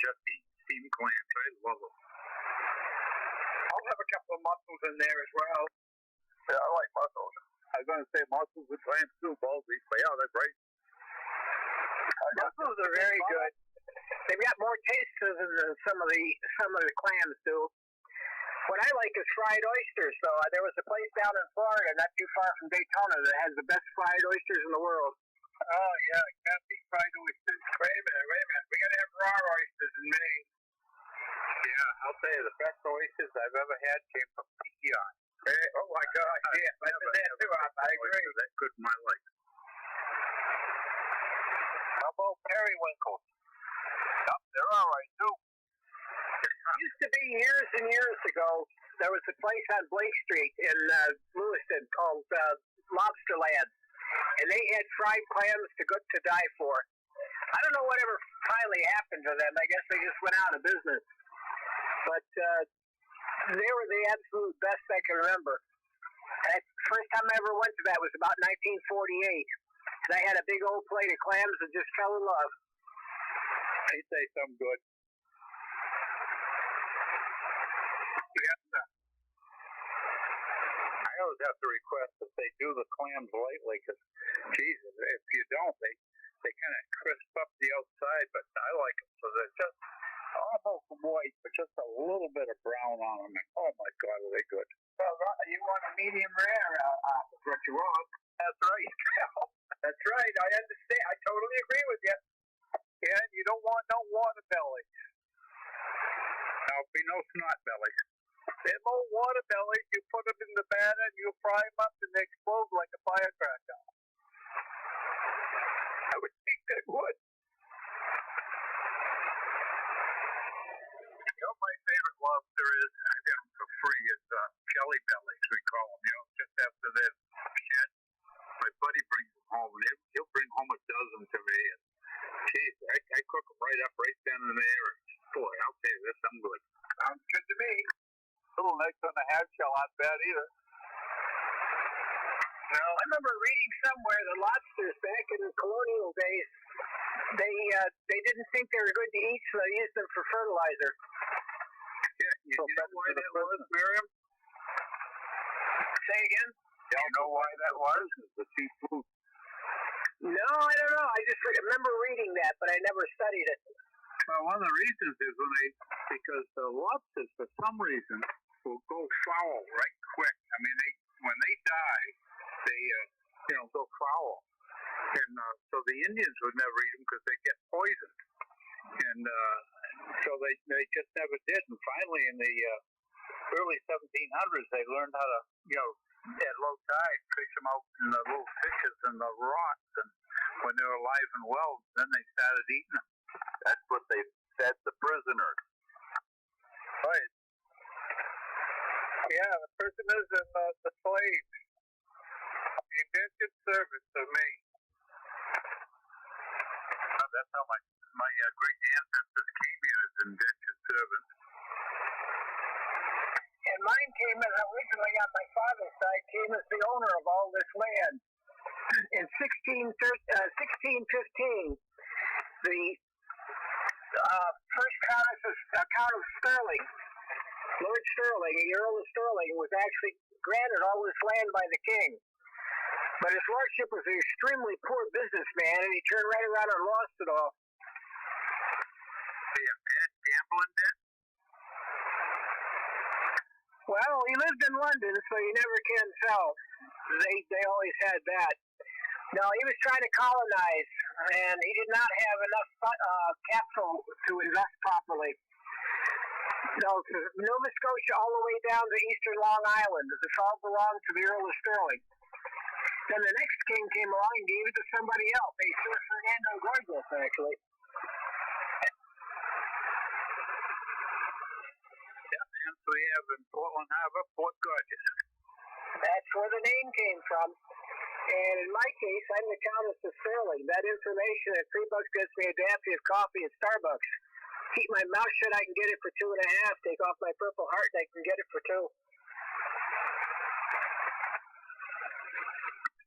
just eat steamed clams. I love them. I'll have a couple of mussels in there as well. Yeah, I like mussels. I was going to say mussels with clams too, Baldy. But yeah, that's right. Mussels are very good. They've got more taste to them than some of the clams do. What I like is fried oysters. So there was a place down in Florida, not too far from Daytona, that has the best fried oysters in the world. Oh yeah, can't beat fried oysters. Wait a minute. We gotta have raw oysters in Maine. Yeah, I'll tell you, the best oysters I've ever had came from Peon. Hey, oh my God, yeah, I've been there too. I agree. That's good for my life. How about periwinkles? Yep, they're all right too. Used to be years and years ago, there was a place on Blake Street in Lewiston called Lobster Land, and they had fried clams to die for. I don't know whatever finally happened to them. I guess they just went out of business. But they were the absolute best I can remember. And the first time I ever went to that was about 1948. And I had a big old plate of clams and just fell in love. They say something good. I always have to request that they do the clams lightly, because, Jesus, if you don't, they kind of crisp up the outside, but I like them so they're just almost white, but just a little bit of brown on them. And, oh my God, are they good? Well, you want a medium rare, that's what you want. That's right. That's right. I understand. I totally agree with you. Yeah, you don't want no water bellies. There'll be no snot bellies. Them old water bellies, you put them in the batter and you fry them up and they explode like a firecracker. I would think they would. You know, my favorite lobster is, I get them for free, is jelly bellies, we call them, just after they're shed. My buddy brings them home, and he'll bring home a dozen to me, and geez, I cook them right then and there, and boy, I'll tell you, this, I'm good. Sounds good to me. Little nice on the half shell, not bad either. Well, I remember reading somewhere that lobsters back in the colonial days, they didn't think they were good to eat, so they used them for fertilizer. Yeah, you know why that was, Miriam? Say again? You know why that was? The seafood. No, I don't know. I just remember reading that, but I never studied it. Well, one of the reasons is because the lobsters, for some reason, will go foul right quick. I mean, when they die, they go foul, and so the Indians would never eat them because they get poisoned, and so they just never did. And finally, in the early 1700s, they learned how to at low tide fish them out in the little fishes and the rocks, and when they were alive and well, then they started eating them. That's what they fed the prisoners. Right. Yeah, the prisoners and the slaves. The indentured servants of Maine. That's how my great ancestors came here as indentured servants. And mine came in originally on my father's side, came as the owner of all this land. In 1615, the first Count of Stirling, Lord Stirling, the Earl of Stirling, was actually granted all this land by the king. But his lordship was an extremely poor businessman, and he turned right around and lost it all. A bad gambling debt? Well, he lived in London, so you never can tell. They always had that. No, he was trying to colonize, and he did not have enough capital to invest properly. So, Nova Scotia all the way down to eastern Long Island, this all belonged to the Earl of Stirling. Then the next king came along and gave it to somebody else, Sir Fernando Gorges, actually. And so we have in Portland Harbor, Fort Gorges. That's where the name came from. And in my case, I'm the Countess of Stirling. That information at $3 gets me a daffy of coffee at Starbucks. Keep my mouth shut, I can get it for $2.50. Take off my Purple Heart, and I can get it for $2.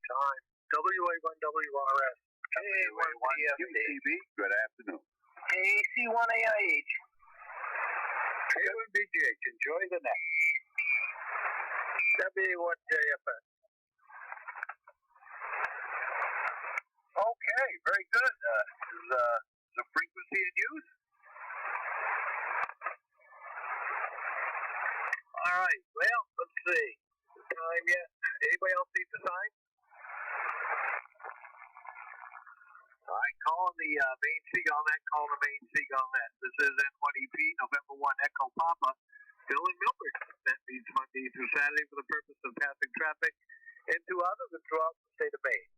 Time. WA1WRS. WA1TGG. Good afternoon. AC1AIH. K1BGH, enjoy the net. W1JFS. Okay, very good. Is the frequency in use? All right, well, let's see. Time yet? Anybody else need to sign? All right, calling the Maine Seagull net, calling the Maine Seagull net. This is N1EP, November 1 Echo Papa. Dylan Milford. That means Monday through Saturday for the purpose of passing traffic into others and throughout the state of Maine.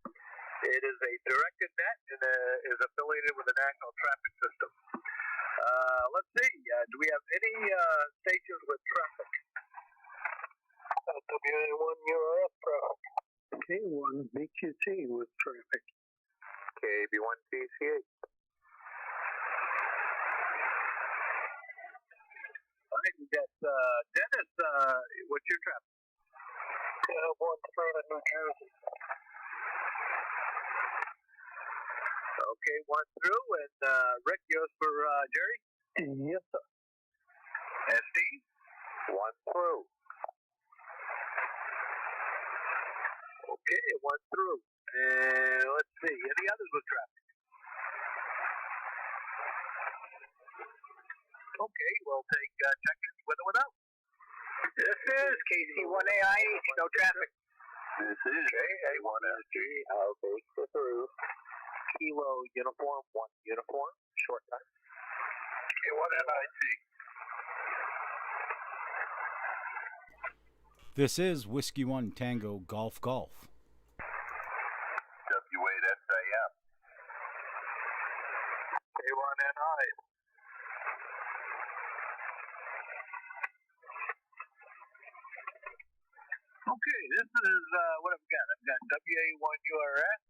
It is a directed net and is affiliated with the National Traffic System. Let's see. Do we have any stations with traffic? W1 URF traffic. K1 BQT with traffic. KB1TGG. All right, we got Dennis. What's your traffic? One through to New Jersey. Okay, one through, and Rick, yours for Jerry? Yes, sir. And Steve? One through. Okay, one through. And let's see, any others with traffic? Okay, we'll take check-ins with or without. This is KC1AIH, no traffic. This is A1SG. Okay, through. Kilo uniform, 1 uniform, short time. K1NIC. This is Whiskey 1 Tango Golf Golf. W8SAM. K1NI. Okay, this is what I've got. I've got WA1URS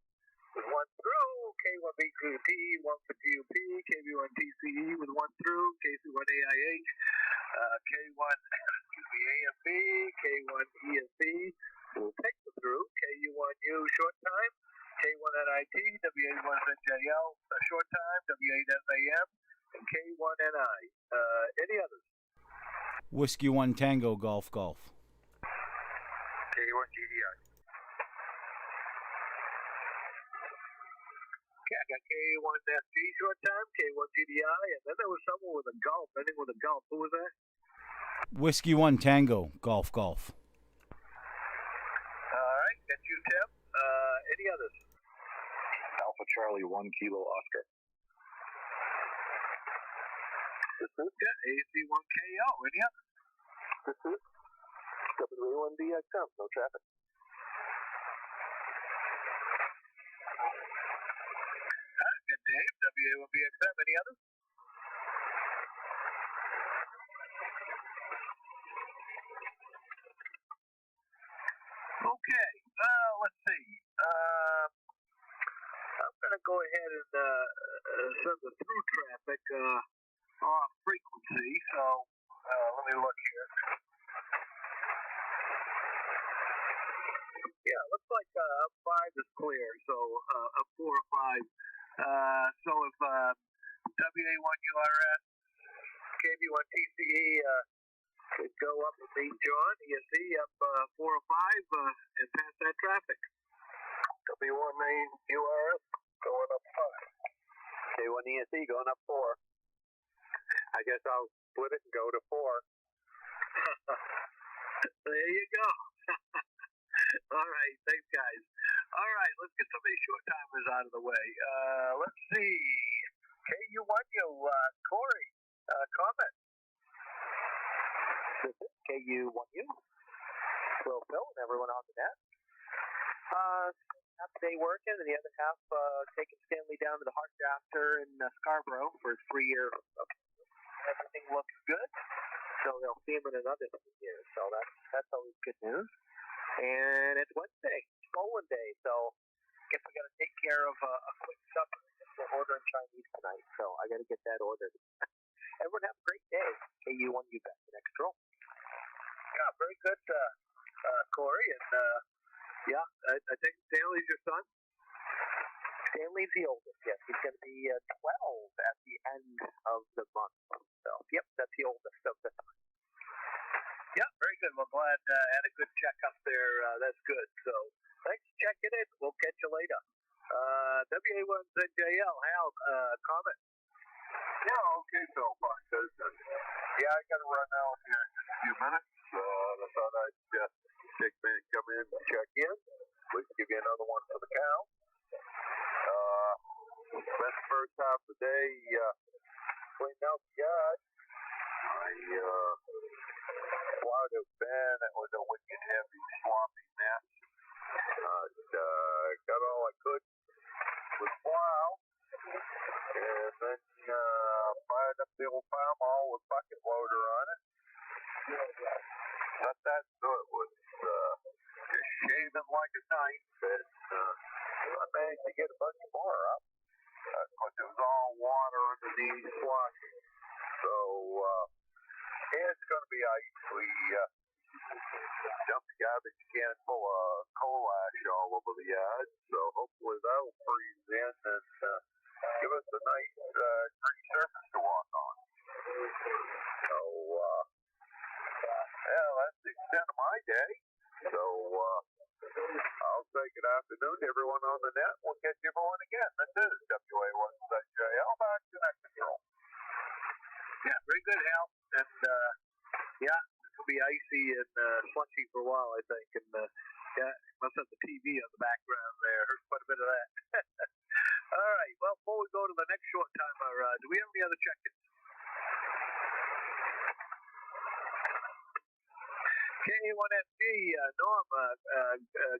with 1 through, K1BGP, 1 for GUP, KB1TCE with 1 through, KC1AIH, K1 AFB, K1EFB will take the through, KU1U short time, K1NIT, W81ZJL short time, W8SAM, and K1NI. Any others? Whiskey 1 Tango Golf Golf. K1GDI. Okay, I got K1SG short time, K1GDI, and then there was someone with a golf, ending with a golf. Who was that? Whiskey 1 Tango Golf Golf. All right, got you, Tim. Any others? Alpha Charlie 1 Kilo Oscar. This is AC1KO. Any others? This is W1DXM. No traffic. Good, Dave. WA1BXM. Any others? Okay. Let's see. I'm going to go ahead and send the through traffic off frequency. So let me look here. Yeah, looks like 5 is clear. So 4 or 5. So if WA1URS, KB1TCE could go up and meet John, ESC up 4 or 5 and pass that traffic. W1 Maine URS going up 5. K1 ESC going up 4. I guess I'll split it and go to 4. There you go. All right, thanks, guys. All right, let's get some of these short timers out of the way. Let's see. KU1U, Corey, comment. This is KU1U. Well, Phil and everyone on the net. Half the day working, and the other half taking Stanley down to the Heart Drafter in Scarborough for his 3-year. Everything looks good, so they'll see him in another 3 years. So that's always good news. And it's Wednesday, Swollen Day, so I guess we got to take care of a quick supper. We're ordering Chinese tonight, so I got to get that ordered. Everyone have a great day. KU1U back the next roll. Yeah, very good, Corey. And yeah, I think Stanley's your son. Can't leave the oldest yet. He's going to be 12 at the end of the month. So, yep, that's the oldest of the time. Yeah, very good. Well, glad had a good checkup there. That's good. So, thanks for checking in. We'll catch you later. W1TGG, Hal, comment? Yeah, okay, so fine. Yeah, I got to run out here in a few minutes. I thought I'd take a minute, come in and check in. Let's give you another one for the cow. Spent the first half of the day cleaning out the yard. I plowed a van that was a wicked heavy, sloppy mess. Got all I could with plow, and then fired up the old farm hall with bucket loader on it. Got that so it was just shaving like a knife, and I managed to get a bunch more up. Of course, it was all water underneath, slush. So, it's going to be ice. We dumped a garbage can full of coal ash all over the yard, so hopefully that'll freeze in and give us a nice green surface to walk on. So, yeah, that's the extent of my day. So, I'll say good afternoon to everyone on the net. We'll catch everyone again. This is W1TGG, back to net control. Yeah, very good, Hal. And, yeah, it'll be icy and slushy for a while, I think. And, yeah, must have the TV on the background there. Heard quite a bit of that. All right, well, before we go to the next short timer, do we have any other check-ins? K1FG, Norm,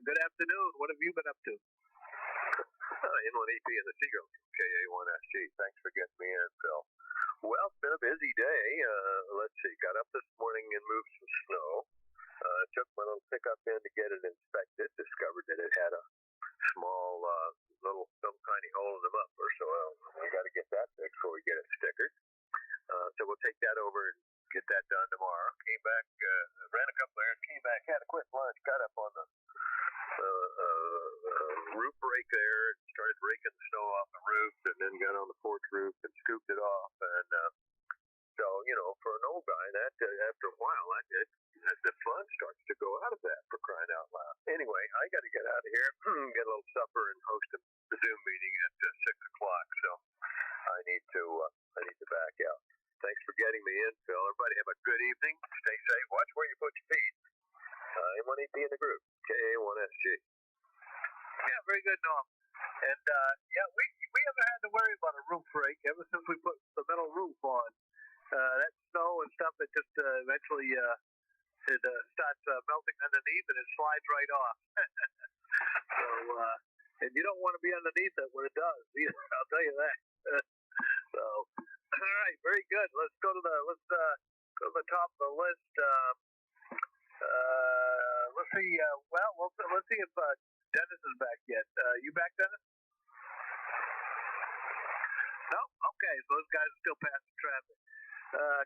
good afternoon. What have you been up to? N1EP and the Seagull, KA1SG. Thanks for getting me in, Phil. Well, it's been a busy day. Let's see, got up this morning and moved some snow. Took my little pickup in to get it inspected. Discovered that it had a small some tiny hole in the muffler, so we got to get that fixed before we get it stickered. So we'll take that over and get that done tomorrow. Came back, ran a couple errands, came back, had a quick lunch, got up on the roof rake there and started raking the snow off the roof, and then got on the porch roof and scooped it off. And so, for an old guy, that after a while, the fun starts to go out of that, for crying out loud. Anyway, I got to get out of here, get a little supper, and host a Zoom meeting at 6 o'clock. So I need to back out. Thanks for getting me in, Phil. Everybody have a good evening. Stay safe. Watch where you put your feet. N1EP in the group. KA1SG. Yeah, very good, Norm. And, yeah, we haven't had to worry about a roof rake ever since we put the metal roof on. That snow and stuff, it just eventually it starts melting underneath and it slides right off. So, and you don't want to be underneath it when it does either, I'll tell you that. So, all right, very good. Let's go to the top of the list. Let's see. Let's see if Dennis is back yet. You back, Dennis? No. Okay. So those guys are still passing traffic.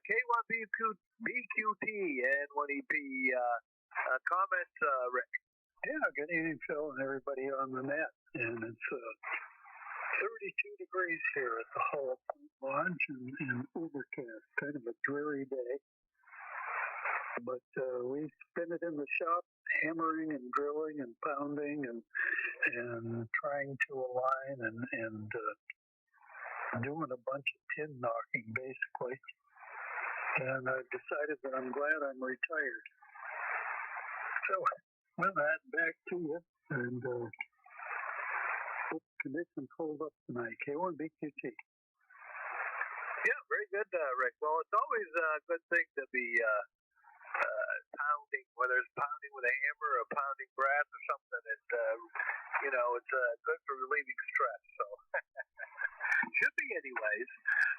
K1BQT and 1EP comments, Rick. Yeah. Good evening, Phil, and everybody on the net. And it's 32 degrees here at the Hull Lodge and overcast. Kind of a dreary day. But we spend it in the shop, hammering and drilling and pounding and trying to align and doing a bunch of tin knocking, basically. And I've decided that I'm glad I'm retired. So, with that, back to you. And hope conditions hold up tonight. K1BQT. Yeah, very good, Rick. Well, it's always a good thing to be pounding, whether it's pounding with a hammer or pounding brass or something. It's good for relieving stress. So should be, anyways.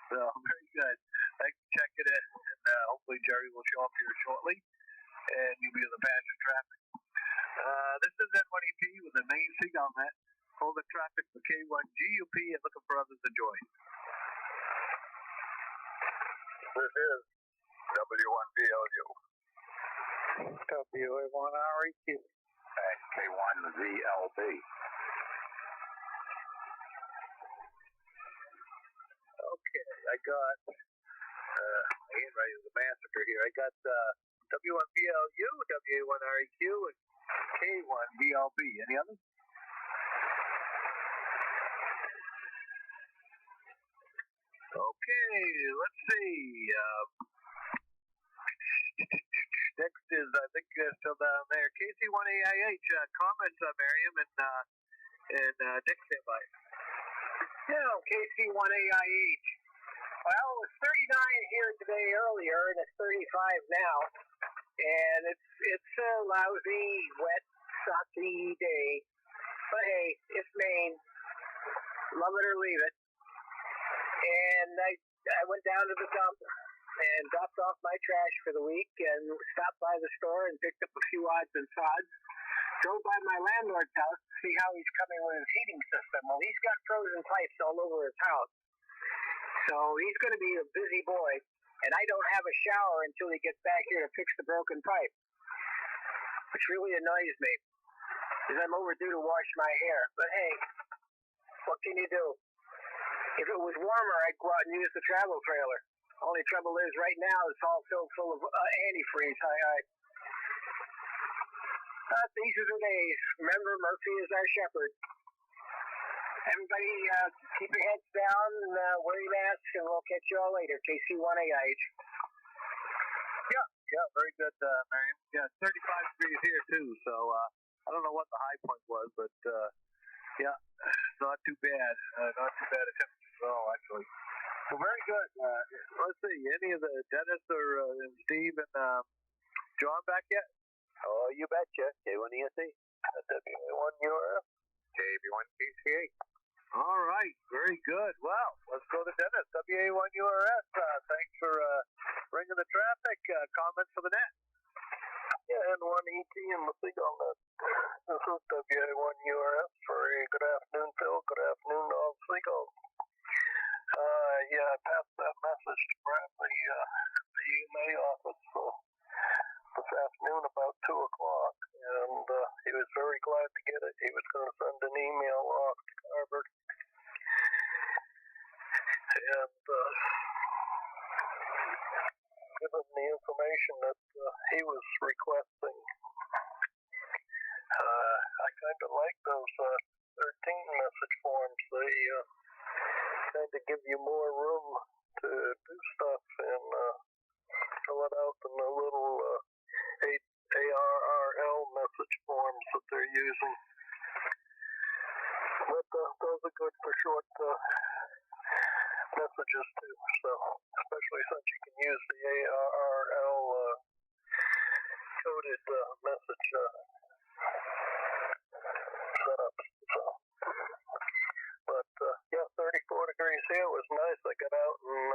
So very good. Thanks for checking it, and hopefully Jerry will show up here shortly, and you'll be in the passenger traffic. This is N1EP with the Maine Seagull net, holding traffic for K1GUP and looking for others to join. This is W1VLU. W1REQ. And K1VLB. Okay, I got, handwriting is a massacre here. I got W1BLU, W1REQ, and K1VLB. Any others? Okay, let's see. Next is, I think, still down there. KC1AIH, comments, Miriam, and Nick, stand by. Yeah, KC1AIH. Well, it was 39 here today earlier, and it's 35 now. And it's a lousy, wet, sucky day. But hey, it's Maine. Love it or leave it. And I went down to the dump and dropped off my trash for the week and stopped by the store and picked up a few odds and sods. Drove by my landlord's house to see how he's coming with his heating system. Well, he's got frozen pipes all over his house. So he's going to be a busy boy. And I don't have a shower until he gets back here to fix the broken pipe, which really annoys me because I'm overdue to wash my hair. But hey, what can you do? If it was warmer, I'd go out and use the travel trailer. Only trouble is right now it's all filled full of antifreeze. These are the days. Remember, Murphy is our shepherd. Everybody, keep your heads down, wear your masks, and we'll catch you all later. KC1AIH. Yeah, very good, Miriam. Yeah, 35 degrees here, too, so I don't know what the high point was, but yeah, not too bad. Not too bad a temperature at all, actually. So very good. Let's see, any of the Dennis or Steve and John back yet? Oh, you betcha. K1ESA. W1URF. W1TGG. All right, very good. Well, let's go to Dennis. WA1URS. Thanks for bringing the traffic. Comments for the net. Yeah, N1ET and the Seagull net. This is WA1URS. Very good afternoon, Phil. Good afternoon, all Seagull. Yeah, I passed that message to Bradley, the EMA office, this afternoon about 2 o'clock, and he was very glad to get it. He was going to send an email off to Harvard, and give him the information that he was requesting. I kind of like those 13 message forms. They kind of give you more room to do stuff and fill it out in the little ARRL message forms that they're using. But those are good for short messages too. So especially since you can use the ARRL coded message setups. So, but yeah, 34 degrees here was nice. I got out and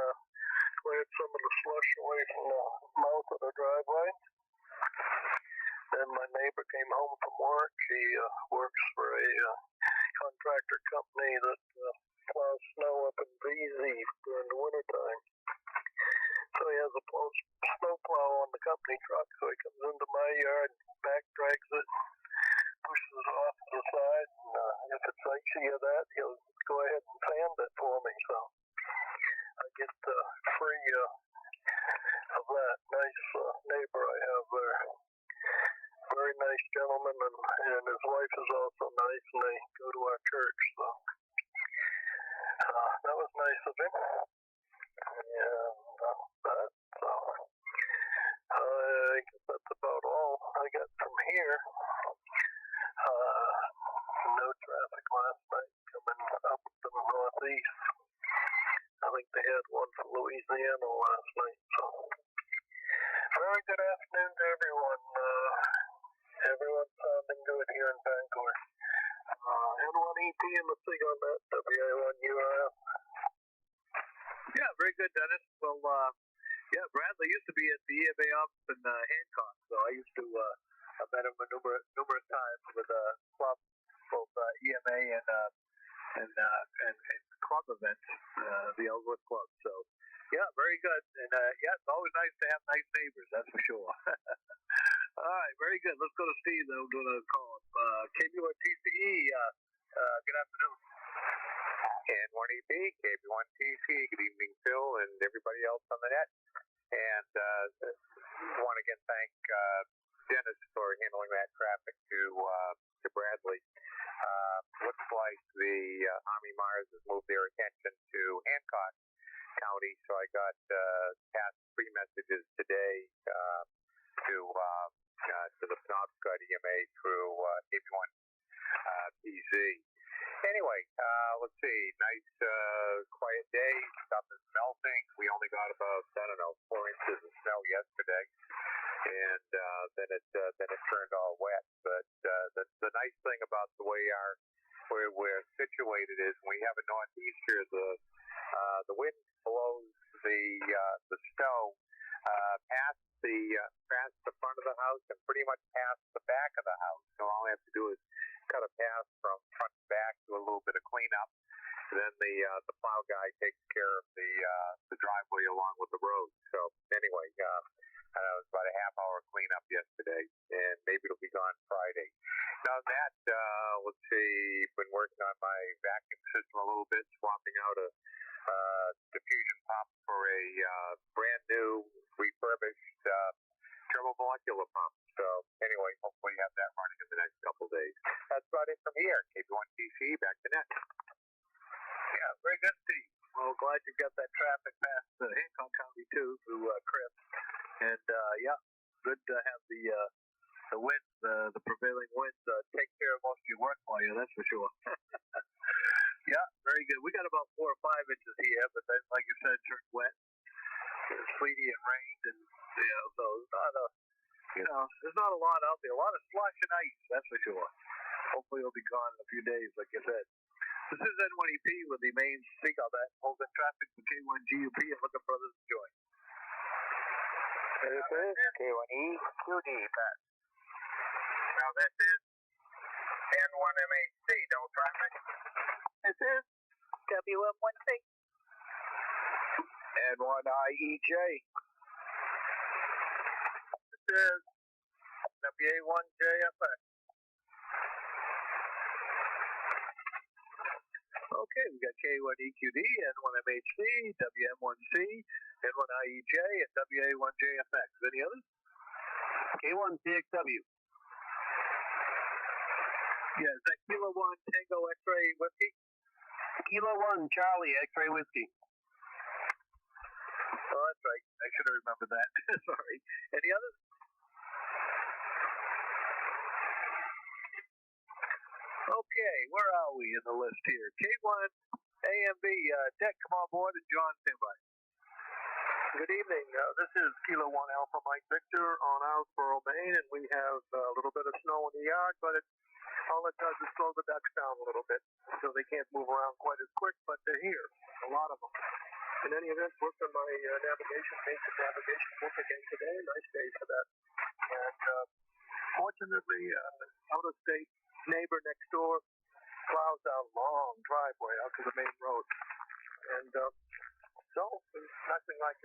cleared some of the slush away from the mouth of the driveway. Then my neighbor came home from work. He works for a contractor company that plows snow up in VZ during the wintertime. So he has a snow plow on the company truck. So he comes into my yard, back drags it, pushes it off to the side, and if it's icy or that, he'll go ahead and sand it for me. So I get free of that. Nice neighbor I have there. Very nice gentleman, and his wife is also nice, and they go to our church. So that was nice of him. And I guess that's about all I got from here. No traffic last night coming up to the northeast. I think they had one from Louisiana last night. So very good afternoon to everyone. Everyone's sounding good here in Vancouver. N1ET and the Seagull net, WA1URF. Yeah, very good, Dennis. Well, yeah, Bradley used to be at the EMA office in Hancock, so I used to I met him numerous times with club, both EMA and club events, the Ellsworth Club. So, yeah, very good. And yeah, it's always nice to have nice neighbors, that's for sure. All right, very good. Let's go to Steve, then we'll go to call him. KBOTCE, good afternoon. N1EP, KB1TC. Good evening, Phil, and everybody else on the net. And want to again thank Dennis for handling that traffic to Bradley. Looks like the Army Mars has moved their attention to Hancock County, so I got past 3 messages today to the Penobscot EMA through W1TGG. Anyway, let's see. Nice, quiet day. Stuff is melting. We only got about 4 inches of snow yesterday, and then it turned all wet. But the nice thing about the way where we're situated is when we have a northeaster, the wind blows the snow past the front of the house and pretty much past the back of the house. So all I have to do is cut a path from front to back, do a little bit of cleanup. Then the plow guy takes care of the driveway along with the road. So anyway, it was about a half-hour cleanup yesterday, and maybe it'll be gone Friday. Now that, let's see, been working on my vacuum system a little bit, swapping out a diffusion pump for a brand new refurbished turbomolecular pump. So anyway, hopefully have that running in the next couple of days. That's about it from here. KB1TC, back to net. Yeah, very good, Steve. Well, glad you got that traffic past Hancock County too through Chris. And yeah, good to have the winds, the prevailing winds, take care of most of your work for you. That's for sure. Yeah, very good. We got about 4 or 5 inches here, but then, like you said, it turned wet. It's sleety and rained, and so it's not there's not a lot out there. A lot of slush and ice, that's for sure. Hopefully, it'll be gone in a few days, like you said. This is N1EP with the Maine Seagull that holds in traffic for K1GUP and looking for others to join. This is K1EQD, Pat. Now this is N1MHC, no traffic. This is W1C. N1IEJ. This is W1JFX. Okay, we got K1EQD, N1MHC, WM1C, N1IEJ, and WA1JFX. Any others? K1CXW. Yeah, is that Kilo 1 Tango X-Ray Whiskey? Kilo 1 Charlie X-Ray Whiskey. Oh, that's right. I should have remembered that. Sorry. Any others? Okay, where are we in the list here? K1 AMB, Dick, come on board, and John, stand by. Good evening. This is Kilo 1 Alpha Mike Victor on Islesboro, Maine, and we have a little bit of snow in the yard, but all it does is slow the ducks down a little bit, so they can't move around quite as quick, but they're here, a lot of them. In any event, worked on my basic navigation book again today. Nice day for that. And fortunately, out-of-state neighbor next door plows out a long driveway out to the main road. And so there's nothing like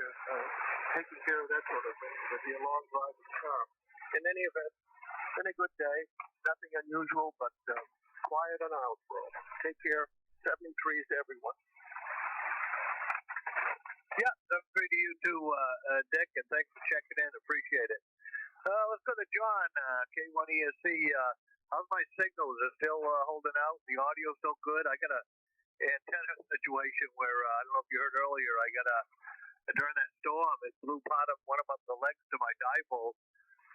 taking care of that sort of thing. It'll be a long drive in the car. In any event, been a good day. Nothing unusual, but quiet on Islesboro. Take care. 73s to everyone. Yeah, 73 to you too, Dick, and thanks for checking in. Appreciate it. Let's go to John, K1ESC. How's my signal? Is it still holding out? The audio still good? I got a antenna situation where I don't know if you heard earlier. I got during that storm, it blew one of the legs to my dipole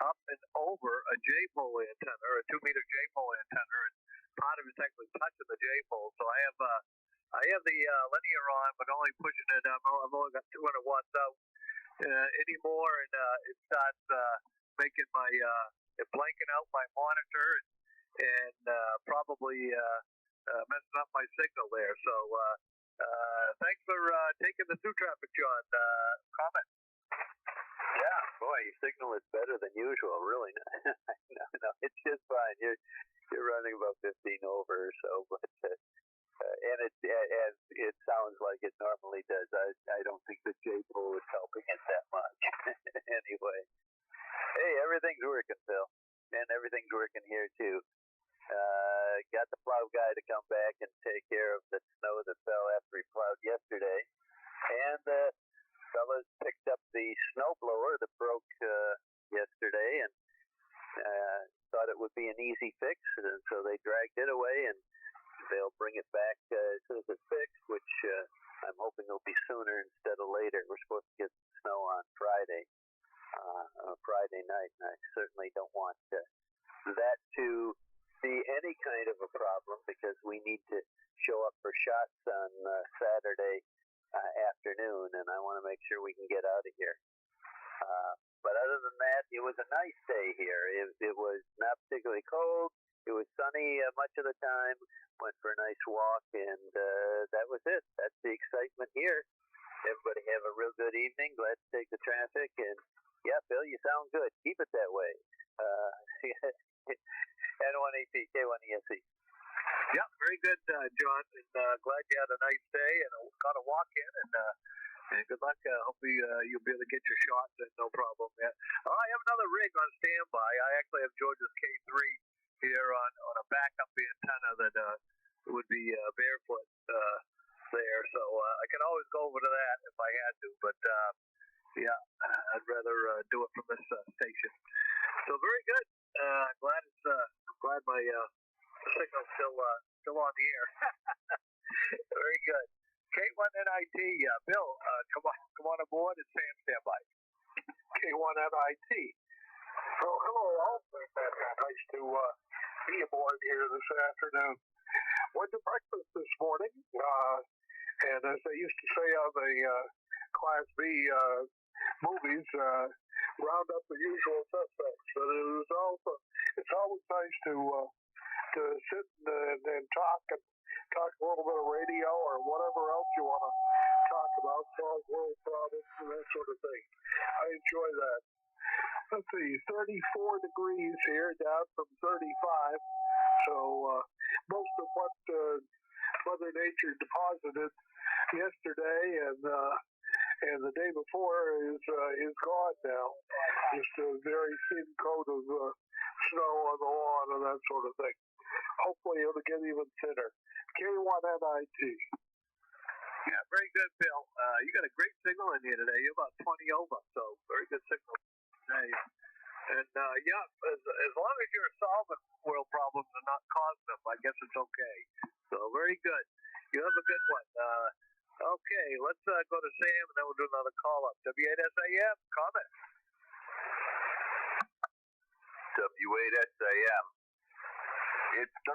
up and over a J-pole antenna, or a 2-meter J-pole antenna, and part of it's actually touching the J-pole. So I have the linear on, but only pushing it. I've only got 200 watts out anymore, and it starts making my blanking out my monitor and probably messing up my signal there. So thanks for taking the through traffic, John. Comment. Yeah, boy, your signal is better than usual, really. No, it's just fine. You're running about 15 over or so, but and it sounds like it normally does. I don't think the J-pole is helping it that much. Anyway, hey, everything's working, Phil, and everything's working here too. Got the plow guy to come back and take care of the snow that fell after he plowed yesterday. And the fellas picked up the snow blower that broke yesterday and thought it would be an easy fix. And so they dragged it away, and they'll bring it back as soon as it's fixed, which I'm hoping will be sooner instead of later. We're supposed to get snow on Friday night, and I certainly don't want that to be any kind of a problem, because we need to show up for shots on Saturday afternoon, and I want to make sure we can get out of here. But other than that, it was a nice day here. It was not particularly cold. It was sunny much of the time. Went for a nice walk, and that was it. That's the excitement here. Everybody have a real good evening. Glad to take the traffic. And yeah, Bill, you sound good. Keep it that way. N1AP, K1ESE. Yeah, very good, John. And glad you had a nice day and got a walk in. And good luck. Hopefully you'll be able to get your shots in, no problem. Yeah. I have another rig on standby. I actually have George's K3 here on a backup antenna that would be barefoot there. So I can always go over to that if I had to. But yeah, I'd rather do it from this station. So very good. Glad my signal's still on the air. Very good. K1NIT, Bill, come on aboard and Sam standby. K1NIT. Oh, hello all. Nice to be aboard here this afternoon. Went to breakfast this morning, and as they used to say on the Class B movies, round up the usual suspects. But it's always nice to sit and talk a little bit of radio or whatever else you want to talk about, solve world problems and that sort of thing. I enjoy that. Let's see, 34 degrees here, down from 35. So most of what Mother Nature deposited yesterday and the day before is gone now. Just a very thin coat of snow on the lawn and that sort of thing. Hopefully it'll get even thinner. K1NIT. Yeah, very good, Bill. You got a great signal in here today. You're about 20 over, so very good signal today. And yeah, as long as you're solving world problems and not causing them, I guess it's okay. So very good. You have a good one. Okay, let's go to Sam, and then we'll do another call-up. W8SAM, comment. W8SAM. It's 35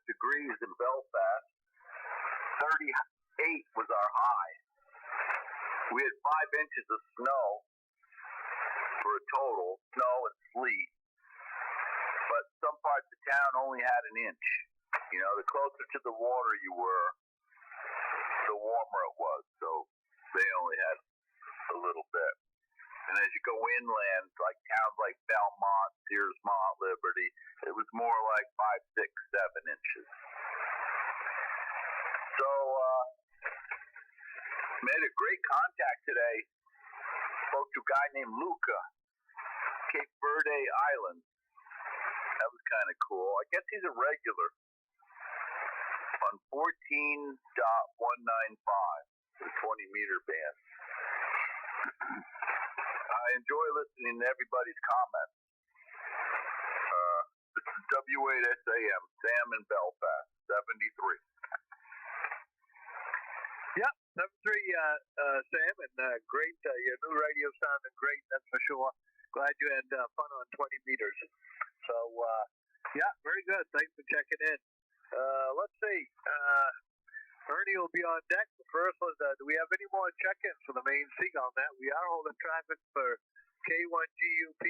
degrees in Belfast. 38 was our high. We had 5 inches of snow for a total, snow and sleet. But some parts of town only had an inch. You know, the closer to the water you were, the warmer it was. So they only had a little bit. And as you go inland, like towns like Belmont, Searsmont, Liberty, it was more like 5, 6, 7 inches. So, made a great contact today. Spoke to a guy named Luca, Cape Verde Island. That was kind of cool. I guess he's a regular on 14.195, the 20-meter band. I enjoy listening to everybody's comments. This is W8SAM, Sam in Belfast, 73. Yep, 73, Sam, and great. Your new radio sounded great, that's for sure. Glad you had fun on 20 meters. So, yeah, very good. Thanks for checking in. Let's see. Ernie will be on deck. The first was, do we have any more check-ins for the Maine Seagull net? We are holding traffic for K1GUP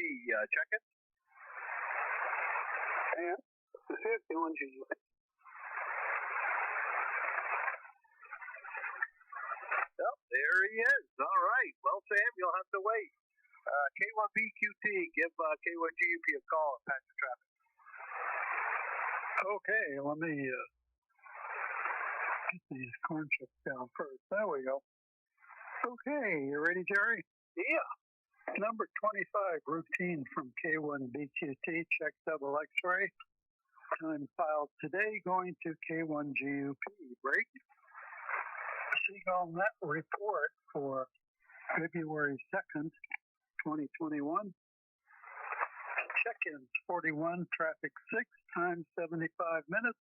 check-ins. Yeah, this is K1GUP. Oh, there he is. All right. Well, Sam, you'll have to wait. K1BQT, give K1GUP a call and patch the traffic. Okay, let me get these corn chips down first. There we go. Okay, you ready, Jerry? Yeah. Number 25, routine from K1BQT, check double X-ray. Time filed today going to K1GUP. Break. Seagull Net report for February 2nd, 2021. Check-ins 41, traffic 6, time 75 minutes,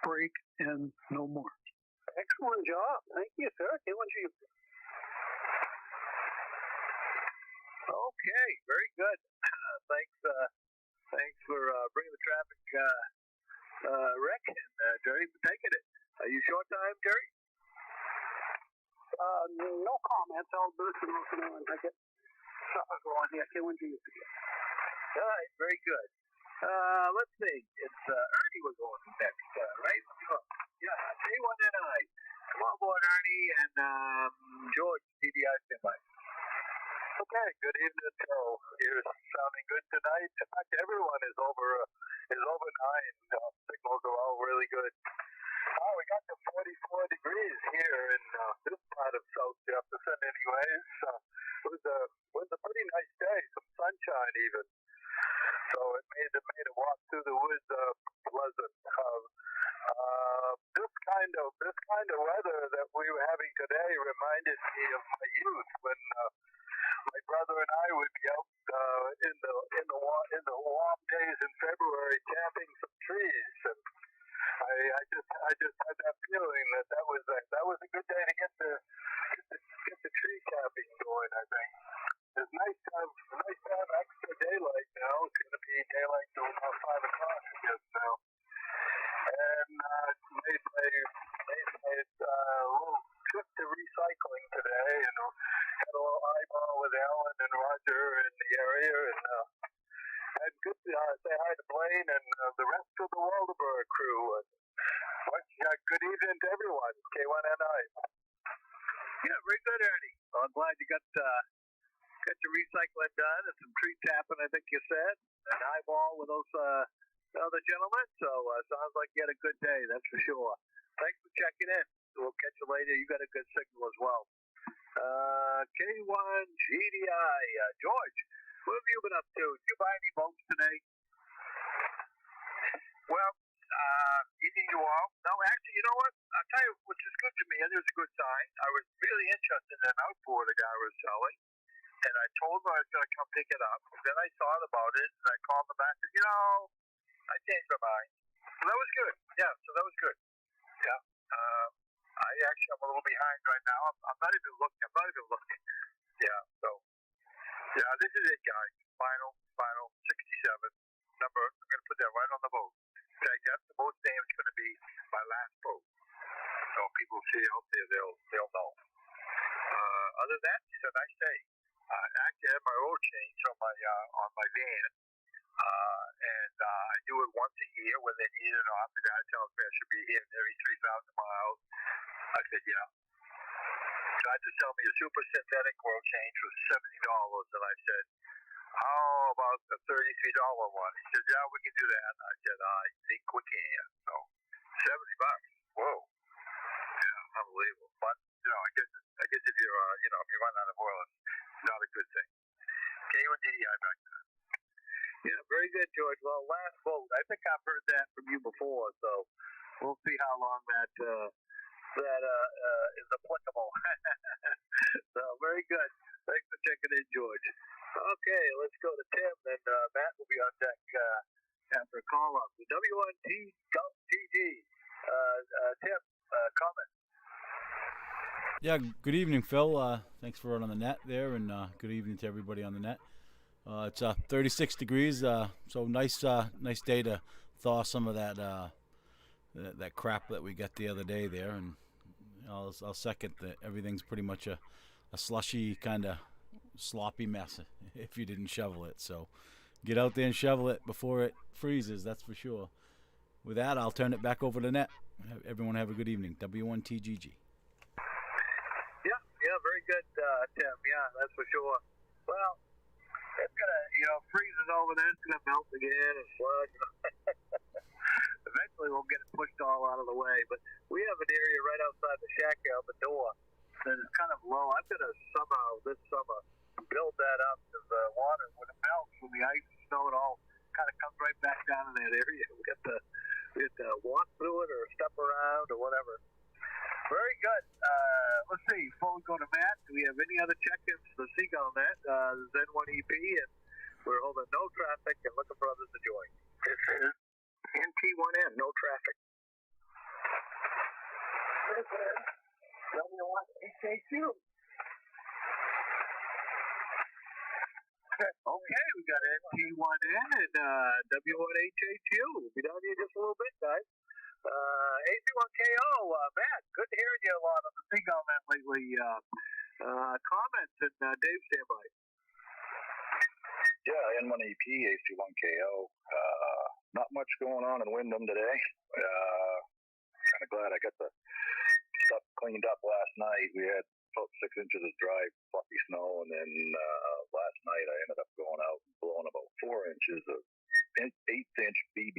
break, and no more. Excellent job. Thank you, sir. K1GUP. Okay, very good. Thanks for bringing the traffic wreck in, Jerry, for taking it. Are you short time, Jerry? No comments. I'll burst it off and on. I get something going here. K1GUP. All right, very good. Let's see. It's Ernie was on next, right? Yeah, K1NI. Come on board, Ernie, and George, TDI standby. Okay, good evening, Joe. You're sounding good tonight. In fact, everyone is over 9. Signals are all really good. Oh, we got to 44 degrees here in this part of South Jefferson anyways. It was a pretty nice day, some sunshine even. So it made a walk through the woods pleasant. This kind of weather that we were having today reminded me of my youth when my brother and I would be out in the warm days in February tapping some trees, and I just had that feeling that was a good day to get the tree tapping going. I think it's nice to have extra daylight now. It's going to be daylight till about 5 o'clock just now, and made my little trip to recycling today, and had a little eyeball with Alan and Roger in the area, and had good say hi to Blaine and the rest of the Waldeboro crew. And good evening to everyone. K1NI. Yeah, very good, Ernie. Well, I'm glad you got your recycling done and some tree tapping, I think you said, an eyeball with those other gentlemen. So sounds like you had a good day, that's for sure. Thanks for checking in. We'll catch you later. You got a good signal as well. K1GDI. George, what have you been up to? Did you buy any boats today? Well, evening to all. No, actually, you know what? I'll tell you, which is good to me, and it was a good sign. I was really interested in an outboard a guy was selling, and I told him I was going to come pick it up. Then I thought about it, and I called him back and said, I changed my mind. So that was good. Yeah, so that was good. Yeah. I'm a little behind right now. I'm not even looking. Yeah, so. Yeah, this is it, guys. Final 67 number. I'm going to put that right on the boat. Okay, that's the boat's name. It's going to be my last boat. So people see it out there, they'll know. Other than that, it's a nice day. Actually, I had my oil change on my van, and I do it once a year when they need it off. The guy tells me I should be here every 3,000 miles. I said, yeah. Tried to sell me a super synthetic oil change for $70, and I said, how about the $33 one? He said, yeah, we can do that. I said, I think we can. So, $70. Whoa. Yeah, unbelievable. But, I guess if you're, if you run out of oil, it's not a good thing. K1GDI back there. Yeah, very good, George. Well, last vote. I think I've heard that from you before, so we'll see how long that is applicable. So, very good. Thanks for checking in, George. Okay, let's go to Tim, and Matt will be on deck after a call up. The W1TGG. Tim, comment. Yeah, good evening, Phil. Thanks for running the net there, and good evening to everybody on the net. It's 36 degrees, so nice day to thaw some of that crap that we got the other day there, and I'll second that everything's pretty much a slushy kind of sloppy mess if you didn't shovel it. So get out there and shovel it before it freezes, that's for sure. With that, I'll turn it back over to net. Everyone have a good evening. W1TGG. Yeah, very good, Tim. Yeah, that's for sure. Well, it's gonna, freezes over there. It's gonna melt again and sludge. Eventually, we'll get it pushed all out of the way. But we have an area right outside the shack out the door that is kind of low. I've got to somehow this summer build that up because the water, when it melts, when the ice and snow, it all kind of comes right back down in that area. We got the other check-ins to the Seagull net, Zen1EP, and we're holding no traffic and looking for others to join. This is NT1M, no traffic. W1TGG. Okay, we got NT1N and W1HHU. We'll be down here just a little bit, guys. AC1KO, Matt, good hearing you a lot on the Seagull net lately. Comments and Dave standby. Yeah, N1EP, AC1KO. Not much going on in Wyndham today. Kind of glad I got the stuff cleaned up last night. We had about 6 inches of dry, fluffy snow, and then last night I ended up going out and blowing about 4 inches of 1/8-inch BB,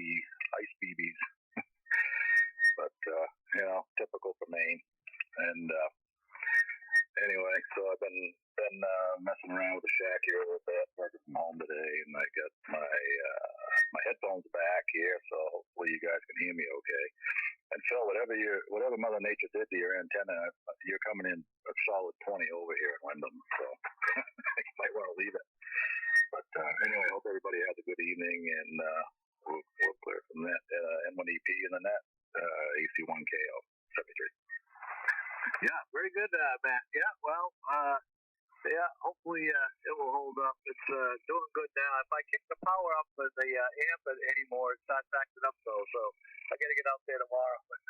ice BBs. But, typical for Maine. And anyway, so I've been messing around with the shack here a little bit, working from home today, and I got my headphones back here, so hopefully you guys can hear me okay. And Phil, whatever Mother Nature did to your antenna, you're coming in a solid 20 over here in Wyndham, so you might want to leave it. But anyway, I hope everybody has a good evening, and we'll clear from that. N1EP in the net, AC1KO 73. Yeah, very good, Matt. Yeah, well, hopefully it will hold up. It's doing good now. If I kick the power up in the amp anymore, it starts acting up though. So I got to get out there tomorrow and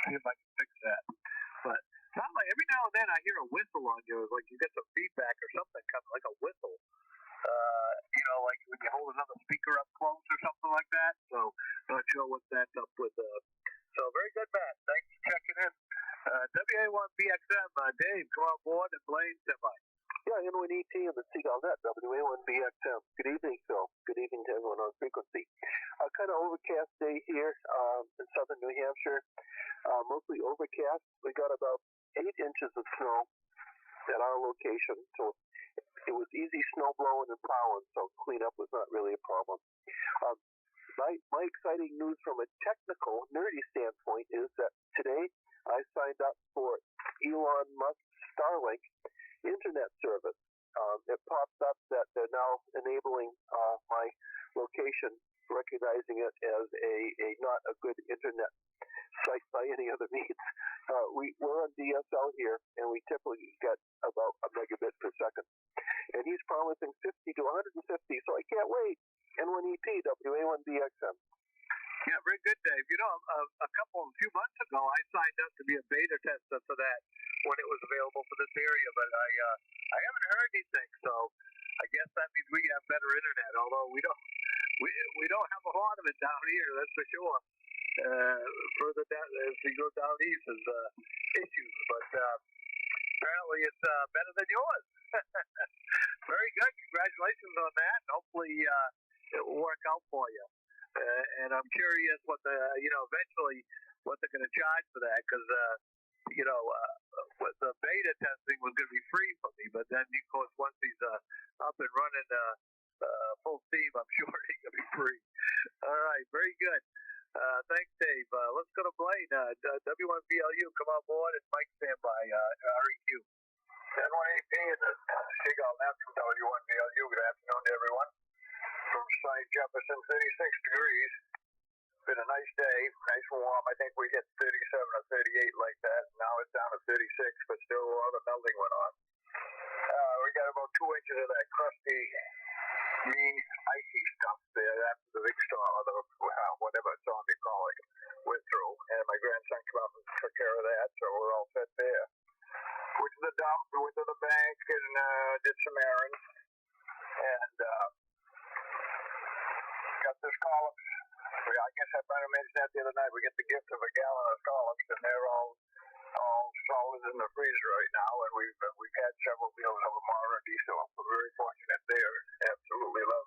see if I can fix that. But not like every now and then I hear a whistle on you. It's like you get some feedback or something, kind of like a whistle. Like when you hold another speaker up close or something like that. So not sure what that's up with. So very good, Matt. Thanks for checking in. WA1BXM, Dave, come on board, and Blaine, step by. Yeah, N1ET and the Seagull net, WA1BXM. Good evening, Phil. Good evening to everyone on frequency. Kind of overcast day here in southern New Hampshire. Mostly overcast. We got about 8 inches of snow at our location, so it was easy snow blowing and plowing, so cleanup was not really a problem. My exciting news from a technical, nerdy standpoint is that today I signed up for Elon Musk's Starlink internet service. It pops up that they're now enabling my location, recognizing it as a not a good internet site by any other means. We're on DSL here, and we typically get about a megabit per second. And he's promising 50 to 150, so I can't wait. N1EP, WA1BXM. Yeah, very good, Dave. A few months ago, I signed up to be a beta tester for that when it was available for this area, but I haven't heard anything, so I guess that means we have better internet, although we don't have a lot of it down here, that's for sure. Further down, as we go down east, is issues, but apparently it's better than yours. Very good. Congratulations on that. Hopefully it will work out for you. And I'm curious what eventually what they're going to charge for that, because the beta testing was going to be free for me, but then of course once he's up and running full steam, I'm sure he's going to be free. All right, very good. Thanks, Dave. Let's go to Blaine. W1BLU, come on board, and Mike standby. REQ. N1EP and the Seagull net from W1BLU. Good afternoon to everyone. From sunny Jefferson, 36 degrees. Been a nice day, nice and warm. I think we hit 37 or 38 like that. Now it's down to 36, but still a lot of melting went on. We got about 2 inches of that crusty, mean, icy stuff there after the big storm, or whatever storm you call it, went through. And my grandson came up and took care of that, so we're all set there. Went to the dump, went to the bank, and did some errands. And got the scallops. I guess I might have mentioned that the other night. We get the gift of a gallon of scallops, and they're all solid in the freezer right now. And we've had several meals of them already, so I'm very fortunate there. Absolutely love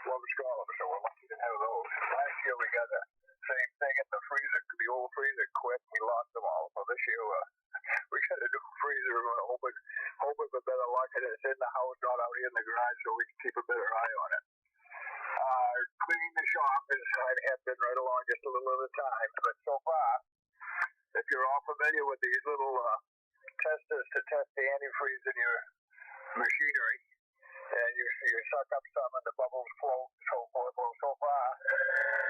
scallops, so we're lucky to have those. Last year we got the same thing in the freezer. The old freezer quit. We lost them all. So this year we got a new freezer. We're hoping for better luck, and it's in the house, not out here in the garage, so we can keep a better eye on it. Cleaning the shop is I have been right along just a little at a time, but so far, if you're all familiar with these little testers to test the antifreeze in your machinery, and you suck up some and the bubbles float and so forth. Well, so far,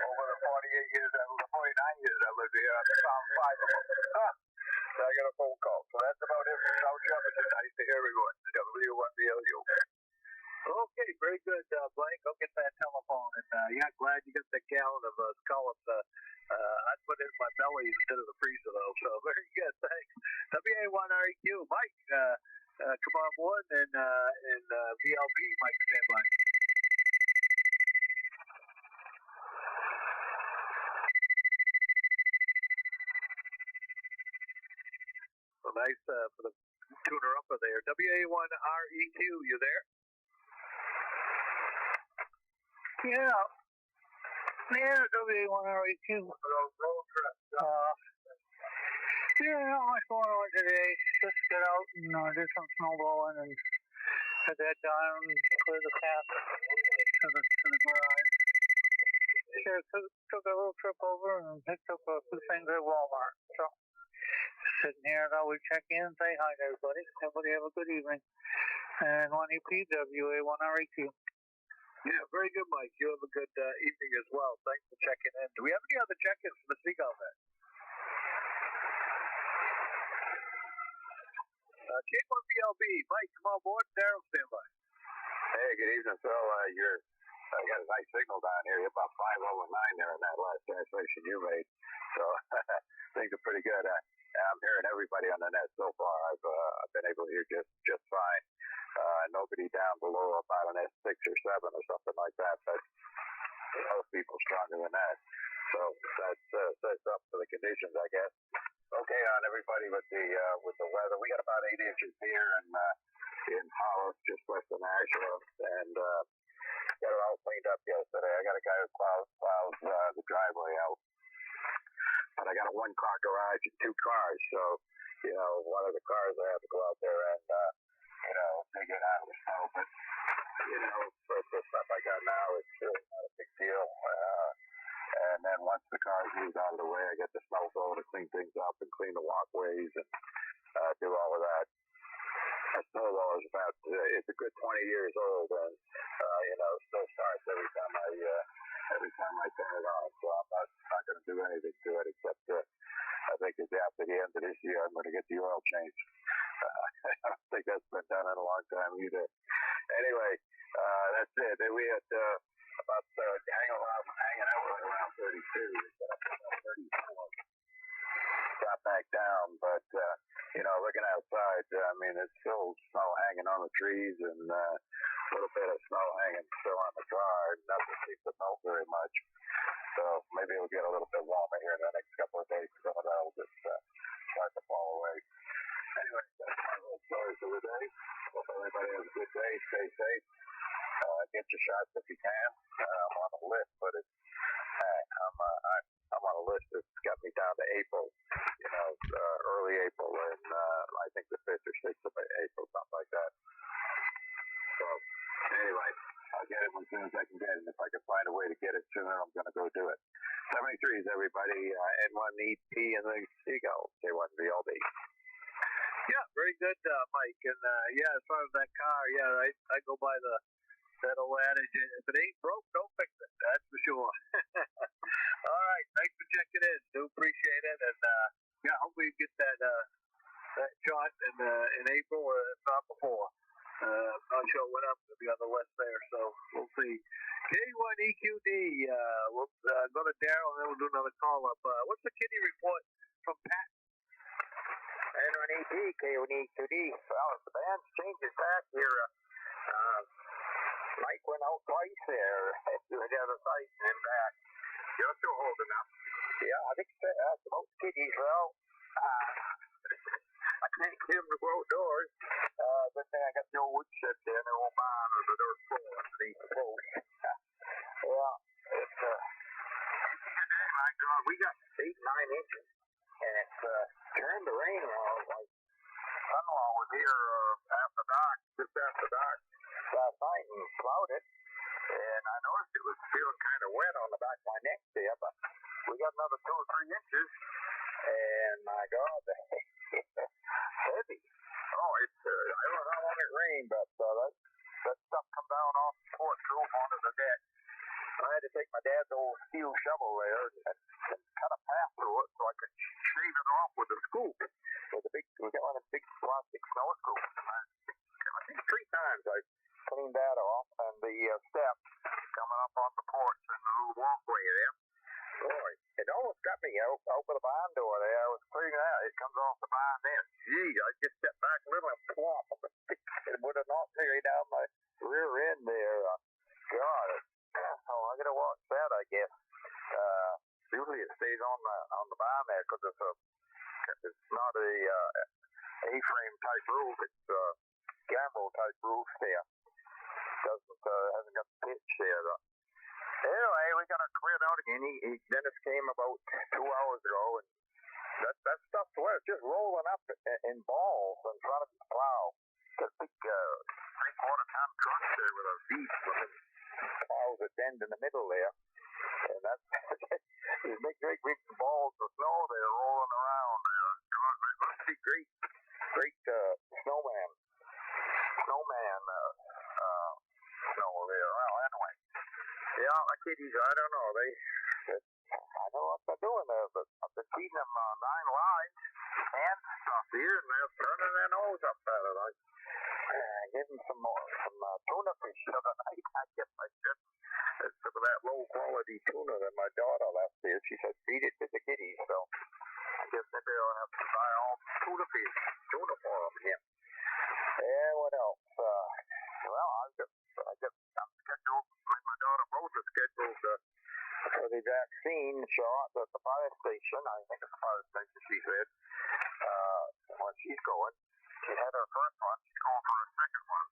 over the 48 years, 49 years I lived here, I found 5 of them. So I got a phone call. So that's about it for South Jefferson. Nice to hear everyone. W1BLU. Okay, very good, Blake. Go get that telephone. And yeah, glad you got the gallon of scallops. I put it in my belly instead of the freezer, though. So very good. Thanks. WA1REQ. Mike, come on board. And VLB, Mike, stand by. So nice for the tuner upper there. WA1REQ, you there? Yeah. Yeah, W1REQ. Yeah, I thought I went today. Just get out and do some snowballing and head that down and clear the path to the garage. Sure, took a little trip over and picked up a few things at Walmart. So, sitting here, I would check in and say hi to everybody. Everybody have a good evening. And 1EP, WA1REQ. Yeah, very good, Mike. You have a good evening as well. Thanks for checking in. Do we have any other check-ins from the Seagull then? K1BLB, Mike, come on board. Daryl, stand by. Hey, good evening, Phil. I got a nice signal down here. You're about 5 over 9 there in that last translation you made. So things are pretty good. I'm hearing everybody on the net so far. I've been able to hear just fine. Nobody down below about an S6 or 7 or something like that, but most people stronger than that. So that sets up for the conditions, I guess. Okay, on everybody with the weather. We got about 8 inches here in Hollis, just west of Nashville, and got it all cleaned up yesterday. I got a guy who plows the driveway out, but I got a 1-car garage and 2 cars, so one of the cars I have to go out there and dig it out of the snow. But for the stuff I got now, it's really not a big deal. And then once the car's moved out of the way, I get the snow blower to clean things up and clean the walkways and do all of that. A snow blower is it's a good 20 years old, and still starts every time I turn it on. So I'm not going to do anything to it except I think it's after the end of this year I'm going to get the oil changed. I don't think that's been done in a long time either. Anyway, that's it. We had about hanging out around 32. About 34. Got back down, but looking outside, I mean, it's still snow hanging on the trees and a little bit of snow hanging still on the car. Nothing seems to melt very much. So maybe it'll get a little bit warmer here in the next couple of days. Some of that will just start to fall away. Anyway, that's my little story for the day. Hope everybody has a good day. Stay safe. Get your shots if you can. I'm on a list, but I'm on a list that's got me down to April. Early April, and I think the 5th or 6th of April, something like that. So anyway, I'll get it as soon as I can get it. If I can find a way to get it sooner, I'm going to go do it. 73s, everybody. N1EP and the Seagull. K1VLB. Yeah, very good, Mike. And as far as that car, I go by that old adage, if it ain't broke, don't fix it. That's for sure. All right, thanks for checking in. Do appreciate it, and hopefully you get that shot in April, or if not before. Not sure when I'm going to be on the list there, so we'll see. K1EQD, we'll go to Daryl, and then we'll do another call-up. What's the kitty report from Pat? N1EP, K1EQD. Well, the band's changed its back here. Mike went out twice there to the other side and back. You're still holding up. Yeah, I think most kiddies, well, I can't get them to grow doors. But then I got the old woodshed there, and the old barn or the dirt floor underneath the post. Yeah, it's my God, we got 8, 9 inches, and it's turned to rain now. Like, son-in-law was here just after dark last night and plowed it, and I noticed it was feeling kind of wet on the back of my neck there, but we got another 2 or 3 inches, and my God, heavy. Oh, it's I don't know how long it rained, but that stuff come down off the porch roof onto the deck. I had to take my dad's old steel shovel there and cut a path through it so I could shave it off with a scoop. We got one of the big plastic snow scoops. I think 3 times I cleaned that off, and the steps coming up on the porch and the little walkway there. Boy, it almost got me out by the barn door there. I was cleaning out. It comes off the barn there. Gee, I just stepped back a little and plop. It would have knocked me right down my rear end there. God, oh, I gotta watch that, I guess. Usually it stays on the barn there because it's not a A-frame type roof. It's a gambrel type roof there. Hasn't got the pitch there though. Anyway, we got it cleared out again. Dennis came about 2 hours ago, and that stuff's where it's just rolling up in balls in front of the plow. Got a big 3/4-ton truck there with a V-looking plows at the end in the middle there. And that's these big balls of snow there rolling around. God, it must be great snowman snow there. Well, anyway. Yeah, my kitties, I don't know. I know what they're doing there, but I've been feeding them 9 lives and stuff here, and they're turning their nose up at it. I give them some tuna fish the other night. I guess I shouldn't. It's some of that low-quality tuna that my daughter left here. She said, feed it to the kitties, so I guess maybe I'll have to buy all tuna for them here. And what else? Well, I'm scheduled, my daughter both are scheduled for the vaccine shot at the fire station. I think it's the fire station, she said, when she's going. She had her first one. She's going for her second one.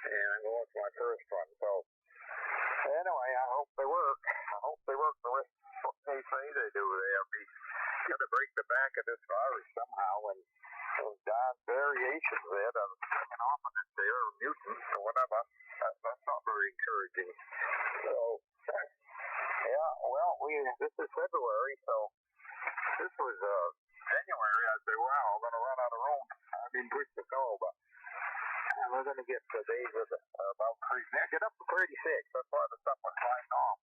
And I'm going for my first one. So, anyway, I hope they work. The way they say they do. They're going to break the back of this virus somehow. And those darn variations there that are coming off of it there, mutants or whatever, that's not very encouraging. So, yeah, well, this is February, so this was January. I'd say, wow, I'm going to run out of room. I mean, good to go, but we're going to get the days of about 3. Now, get up to 36. That's why the stuff was flying off.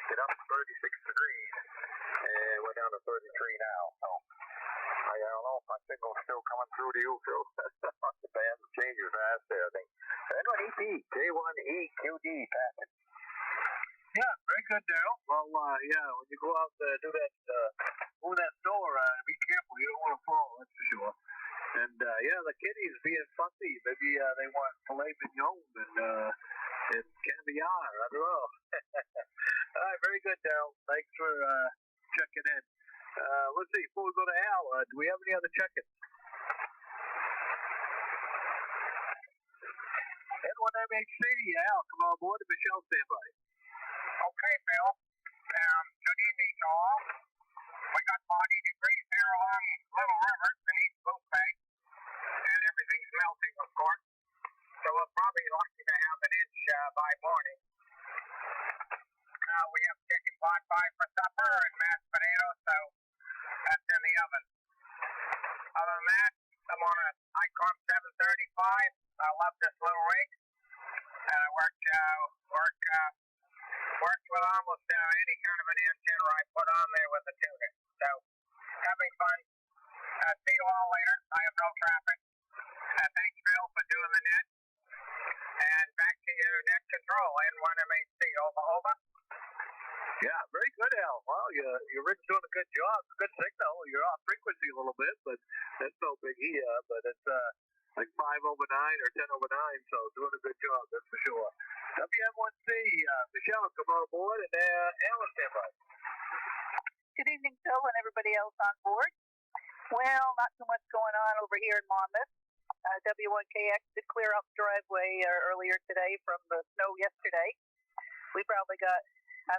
Get up to 36 degrees, and we're down to 33 now. So, I don't know if my signal's still coming through to you, Phil. The band changes fast there, I think. N1EP, J1EQD, packet. Yeah, very good, Daryl. Well, yeah, when you go out to move that snow around, be careful. You don't want to fall, that's for sure. And, yeah, the kitties being fussy. Maybe they want filet mignon and caviar. I don't know. All right, very good, Daryl. Thanks for checking in. Let's see, before we go to Al, do we have any other check-ins? N1MHC, Al, come on board, and Michelle, stand by. Okay, Bill. Good evening to all. We got 40 degrees here along Little River in East Blue Bay, and everything's melting, of course. So we're probably lucky to have an inch by morning. We have chicken pot pie for supper and mashed potatoes, so that's in the oven. Other than that, I'm on an Icon 735. I love this little rig, and I worked with almost any kind of an antenna I put on there with the tuner. So, having fun. See you all later. I have no traffic. Thanks, Bill, for doing the net. And back to your net control, N1MHC. Over. Yeah, very good, Al. Well, your rig's doing a good job. Good signal. You're off frequency a little bit, but that's no big here. But it's like 5 over 9 or 10 over 9, so doing a good job, that's for sure. WM1C, Michelle, come on board, and Alan, stand by. Good evening, Phil, and everybody else on board. Well, not too much going on over here in Monmouth. W1KX did clear up driveway earlier today from the snow yesterday. We probably got, 6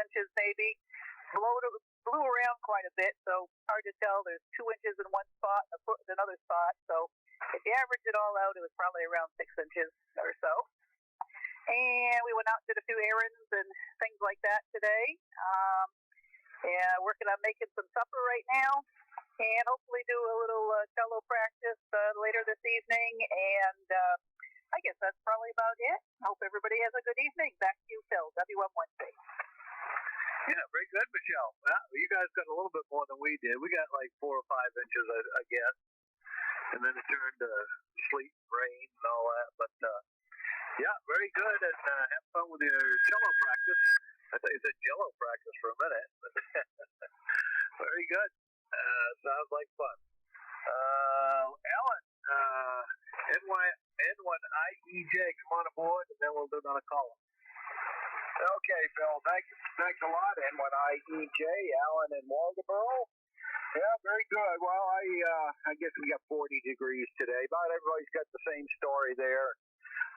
inches maybe. Blew around quite a bit, so hard to tell. There's 2 inches in one spot and a foot in another spot. So if you average it all out, it was probably around 6 inches or so. And we went out and did a few errands and things like that today. Working on making some supper right now. and hopefully do a little cello practice later this evening. And I guess that's probably about it. Hope everybody has a good evening. Back to you, Phil, W1TGG. Yeah, very good, Michelle. Well, you guys got a little bit more than we did. We got like 4 or 5 inches, I guess. And then it turned to sleet, rain, and all that. But, yeah, very good. And have fun with your cello practice. I thought you said jello practice for a minute. But very good. Sounds like fun. Alan, N1IEJ, come on aboard, and then we'll do another call. Okay, Phil. Thanks a lot. N1IEJ, Alan in Waldoboro. Yeah, very good. Well, I guess we got 40 degrees today. About everybody's got the same story there.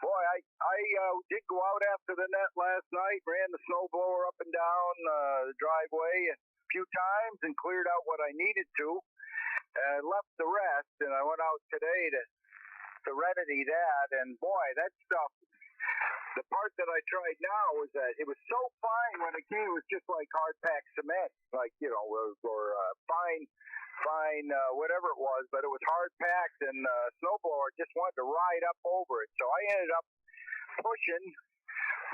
Boy, I did go out after the net last night, ran the snowblower up and down the driveway a few times and cleared out what I needed to. Left the rest, and I went out today to remedy that. And boy, that stuff. The part that I tried now was that it was so fine when it came. It was just like hard packed cement, like or fine, whatever it was. But it was hard packed, and snowblower just wanted to ride up over it. So I ended up pushing,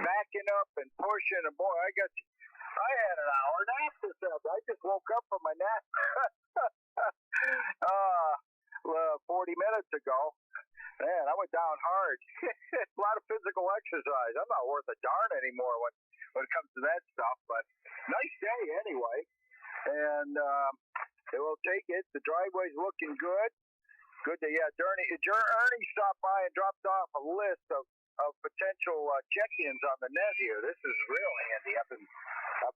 backing up, and pushing. And boy, I had an hour nap this afternoon. I just woke up from my nap 40 minutes ago. Man, I went down hard. A lot of physical exercise. I'm not worth a darn anymore when it comes to that stuff. But nice day anyway. And we'll take it. The driveway's looking good. Good to, yeah. Ernie stopped by and dropped off a list of potential check-ins on the net here. This is real handy. I've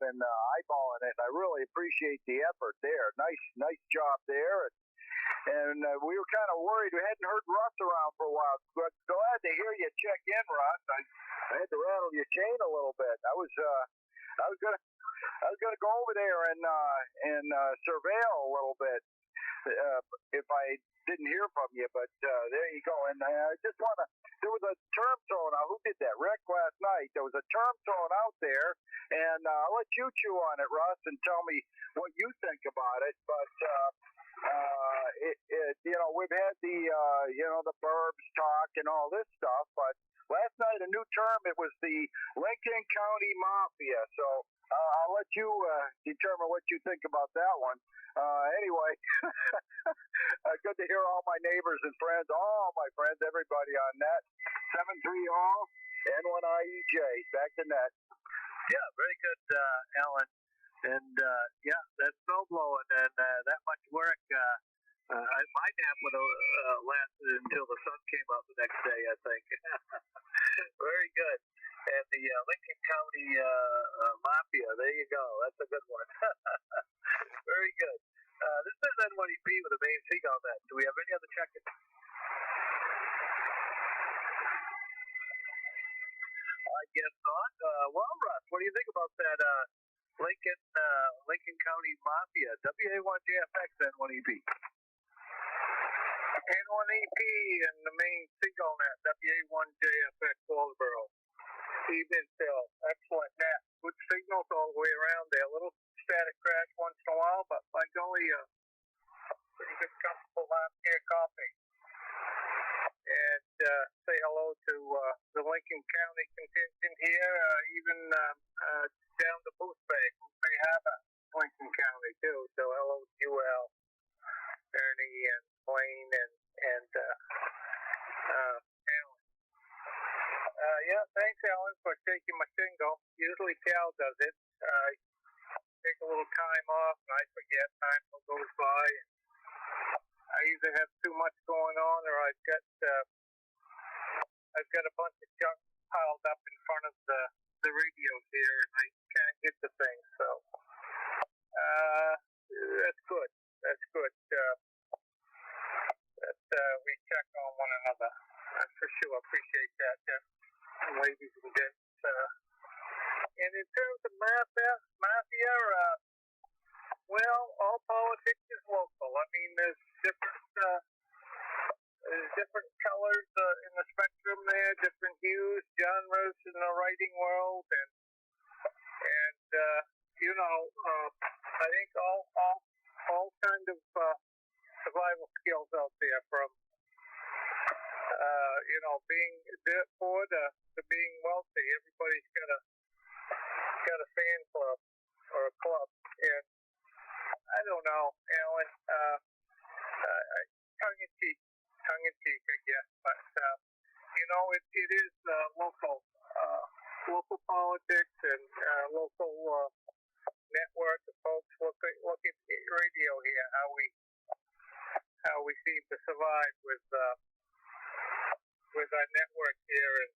been eyeballing it. I really appreciate the effort there. Nice job there. And we were kind of worried. We hadn't heard Russ around for a while. But glad to hear you check in, Russ. I had to rattle your chain a little bit. I was gonna go over there and surveil a little bit if I didn't hear from you. But there you go. And I just want to. There was a term thrown out. Who did that? Rick last night. There was a term thrown out there, and I'll let you chew on it, Russ, and tell me what you think about it. But we've had the burbs talk and all this stuff, but last night a new term, it was the Lincoln County Mafia. So I'll let you determine what you think about that one. Anyway, good to hear all my neighbors and friends, all my friends, everybody on net. 730 N1IEJ, back to net. Yeah, very good, Alan. And yeah, that snow blowing and that much work. My nap would have lasted until the sun came out the next day, I think. Very good. And the Lincoln County Mafia, there you go. That's a good one. Very good. This is N1EP with the Maine Seagull net. Do we have any other check-ins? I guess not. Well, Russ, what do you think about that Lincoln County Mafia? WA1JFX N1EP. N1EP and the Maine Seagull net. WA1JFX Waldoboro. Evening, Phil. Excellent net. Good signals all the way around there. A little static crash once in a while, but by golly, pretty good, comfortable lap here coffee. And say hello to the Lincoln County contingent here, even down to Moose Bay Harbor, Lincoln County too. So hello to you, Al, Ernie, and Wayne, and Alan. Yeah, thanks, Alan, for taking my single. Usually Cal does it. I take a little time off, and I forget. Time goes by. I either have too much going on, or I've got a bunch of junk piled up in front of the radios here, and I can't get the thing. So that's good. That's good. That we check on one another. That's for sure. Appreciate that, ladies and gents. And in terms of mafia, well, all politics is local. I mean, there's different colors in the spectrum there, different hues, genres in the writing world, and I think all all kind of survival skills out there, from being dirt poor to being wealthy. Everybody's got a fan club or a club, and I don't know, Alan. Tongue in cheek, I guess, but it is local politics and local network of folks. Look at radio here, how we seem to survive with our network here and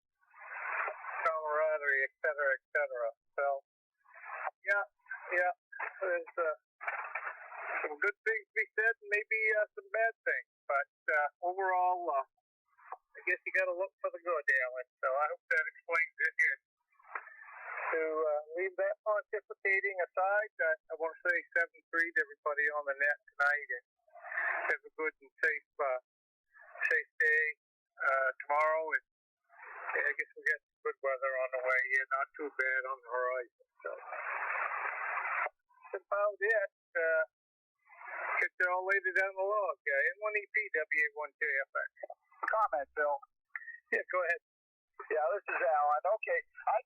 camaraderie, et cetera, et cetera. So, yeah, there's some good things to be said and maybe some bad things. But overall, I guess you got to look for the good, Alan. So I hope that explains it here. To leave that pontificating aside, I want to say 7-3 to everybody on the net tonight, and have a good and safe day tomorrow. And I guess we got some good weather on the way here, not too bad on the horizon. So that's about it. Catch you all later down the log. N1EP W1TFX. Comment, Bill. Yeah, go ahead. Yeah, this is Alan. Okay, I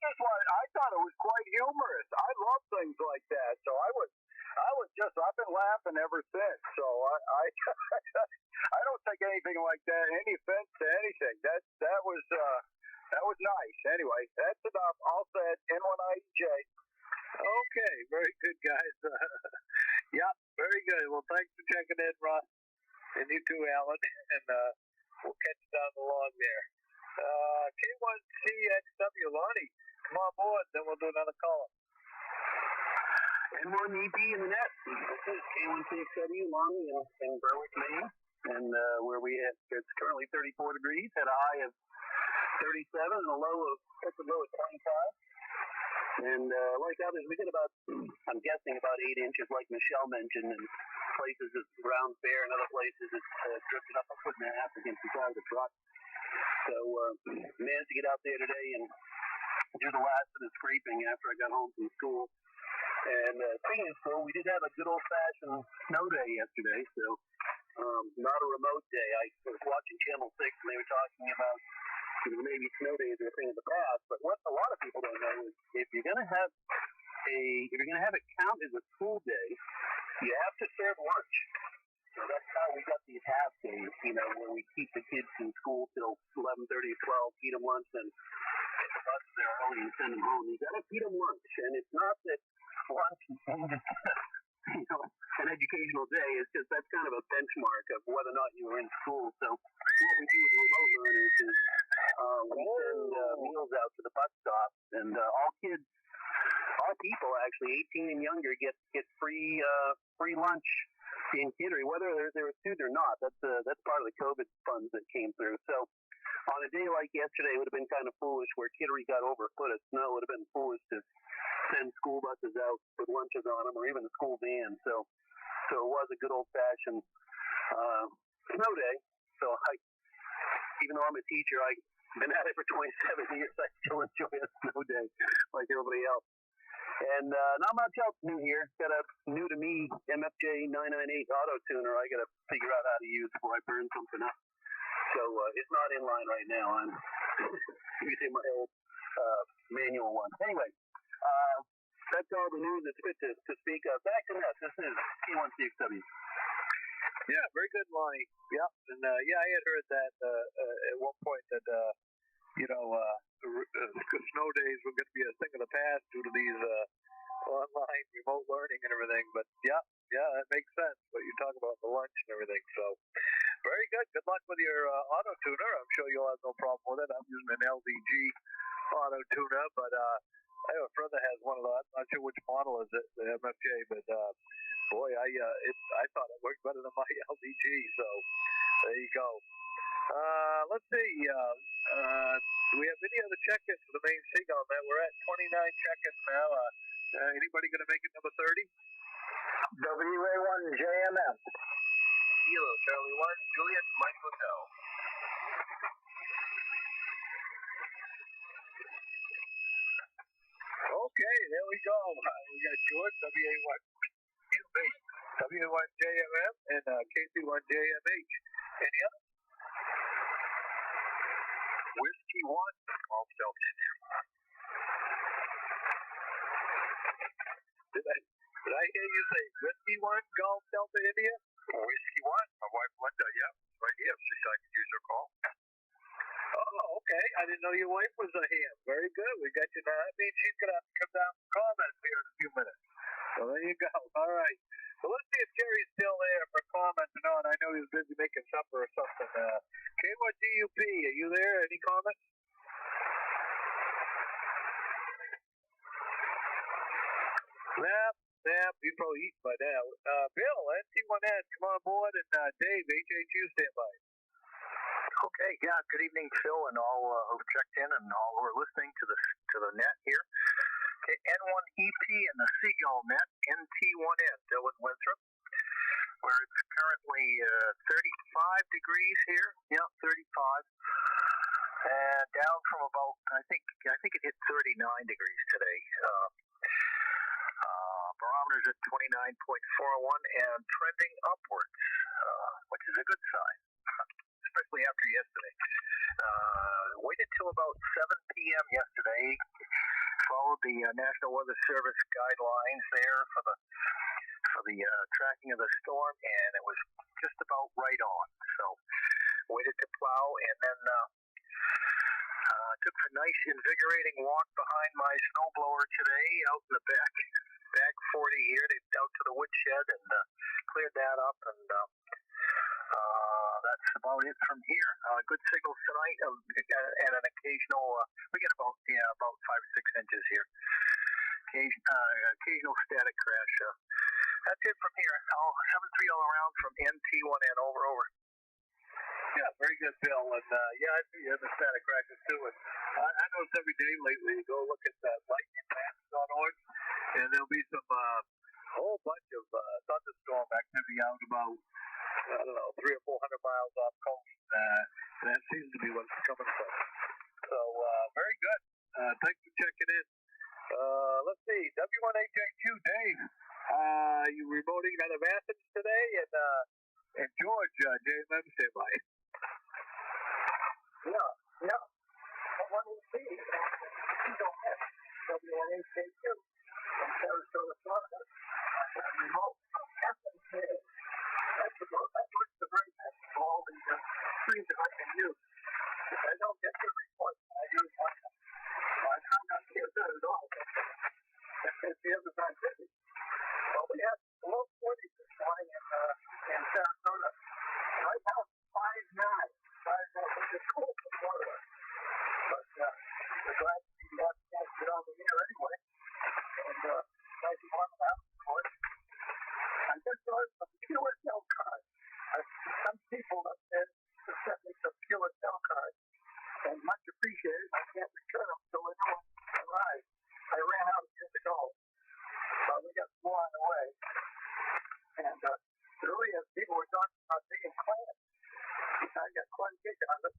thought it was quite humorous. I love things like that, so I've been laughing ever since. So I don't take anything like that, any offense to anything. That was nice. Anyway, that's enough. All said. N1IJ. Okay, very good, guys. Yeah, very good. Well, thanks for checking in, Ross, and you too, Alan. And we'll catch you down the log there. K1CXW, Lonnie, come on board, then we'll do another call. N1EP in the net. This is K1CXW, Lonnie in Berwick, Maine, and where it's currently 34 degrees, had a high of 37 and a low of 25. And like others, we get about, I'm guessing, about 8 inches, like Michelle mentioned, and places it's ground fair, and other places it's drifted up a foot and a half against the side of the truck. So managed to get out there today and do the last of the scraping after I got home from school. And speaking of school, we did have a good old-fashioned snow day yesterday, so not a remote day. I was watching Channel 6, and they were talking about maybe snow days are a thing of the past, but what a lot of people don't know is if you're going to have it count as a school day, you have to serve lunch. So that's how we got these half days, where we keep the kids in school till 11:30 or 12, feed them lunch, and get the buses there early and send them home. You got to feed them lunch, and it's not that lunch is an educational day. It's just that's kind of a benchmark of whether or not you were in school. So what we do with remote learners is we send meals out to the bus stops, and all people actually 18 and younger get free lunch in Kittery, whether they're a student or not. That's part of the COVID funds that came through. So on a day like yesterday, it would have been kind of foolish where Kittery got over a foot of snow. It would have been foolish to send school buses out with lunches on them, or even a school van. So it was a good old-fashioned snow day. So even though I'm a teacher, I've been at it for 27 years. I still enjoy a snow day like everybody else. And not much else new here. Got a new to me MFJ 998 auto tuner I got to figure out how to use before I burn something up. So it's not in line right now. I'm using my old manual one. Anyway, that's all the news that's fit to speak of. Back to that. This is K1CXW. Yeah, very good, Lonnie. Yeah, and I had heard that at one point that snow days were going to be a thing of the past due to these online remote learning and everything. But yeah, that makes sense. What you talk about the lunch and everything. So very good. Good luck with your auto tuner. I'm sure you'll have no problem with it. I'm using an LDG auto tuner, but I have a friend that has one of those. I'm not sure which model is it, the MFJ, but boy, I thought it worked better than my LDG. So there you go. Let's see. Do we have any other check-ins for the Maine Seagull, man? We're at 29 check-ins now. Anybody going to make it number 30? WA1JMM. Kilo Charlie 1, Juliet Mike Hotel. Okay, there we go. We got George, WA1. W1JMM and KC1JMH. Any other? Whiskey 1, Golf Delta India. Did I hear you say Whiskey 1, Golf Delta India? Whiskey 1, my wife Linda, yeah, right here. She said I could use her call. Oh, okay. I didn't know your wife was a ham. Very good. We got you now. That means she's going to have to come down and comment here in a few minutes. So there you go. All right. So let's see if Jerry's still there for commenting on. I know he was busy making supper or something. K1DUP, are you there? Any comments? Snap. He's probably eating by now. Bill, NT1N, come on board, and Dave, HHU, stand by. Okay, yeah. Good evening, Phil, and all who've checked in, and all who are listening to the net here. Okay, N1EP and the Seagull net, NT1N, Dylan Winthrop, where it's currently 35 degrees here. Yeah, 35. And down from about, I think it hit 39 degrees today. Barometer's at 29.41 and trending upwards, which is a good sign, especially after yesterday. Waited till about 7 p.m. yesterday, followed the National Weather Service guidelines there for the tracking of the storm, and it was just about right on. So waited to plow, and then took a nice invigorating walk behind my snowblower today out in the back 40 here, out to the woodshed, and cleared that up, and that's about it from here. Good signals tonight, and an occasional, we get about 5 or 6 inches here. Occasional static crash. That's it from here. 7-3 all around from NT1N. Over. Yeah, very good, Bill. And I see you have the static crashes too. And I notice every day lately you go look at lightningmaps.org, and there'll be some whole bunch of thunderstorm activity out about 300 or 400 miles off coast. And that seems to be what it's coming from. So very good. Thanks for checking in. Let's see, W1HHQ, Dave. You remoting out of Athens today, and George, JMM, say bye. Yeah. W1HG, W1HG2 from Sarasota, Florida. Remote from Athens. That's the great thing of all the screens that I can use. If I don't get the report, I use one. I try not to use that at all. It's the other side busy. Well, we have below 40 this morning in Sarasota. Right now, 5-9. 5-9, which is cool for Florida. But we're glad to be able to get on the air anyway. And nice to warm up, of course. I just ordered some QSL cards. Some people have sent me some QSL cards, and much appreciated. I can't return them until the new ones arrive. I ran out years ago, but we got more on the way. And earlier, people were talking about digging clams. I got quite a kick out of it.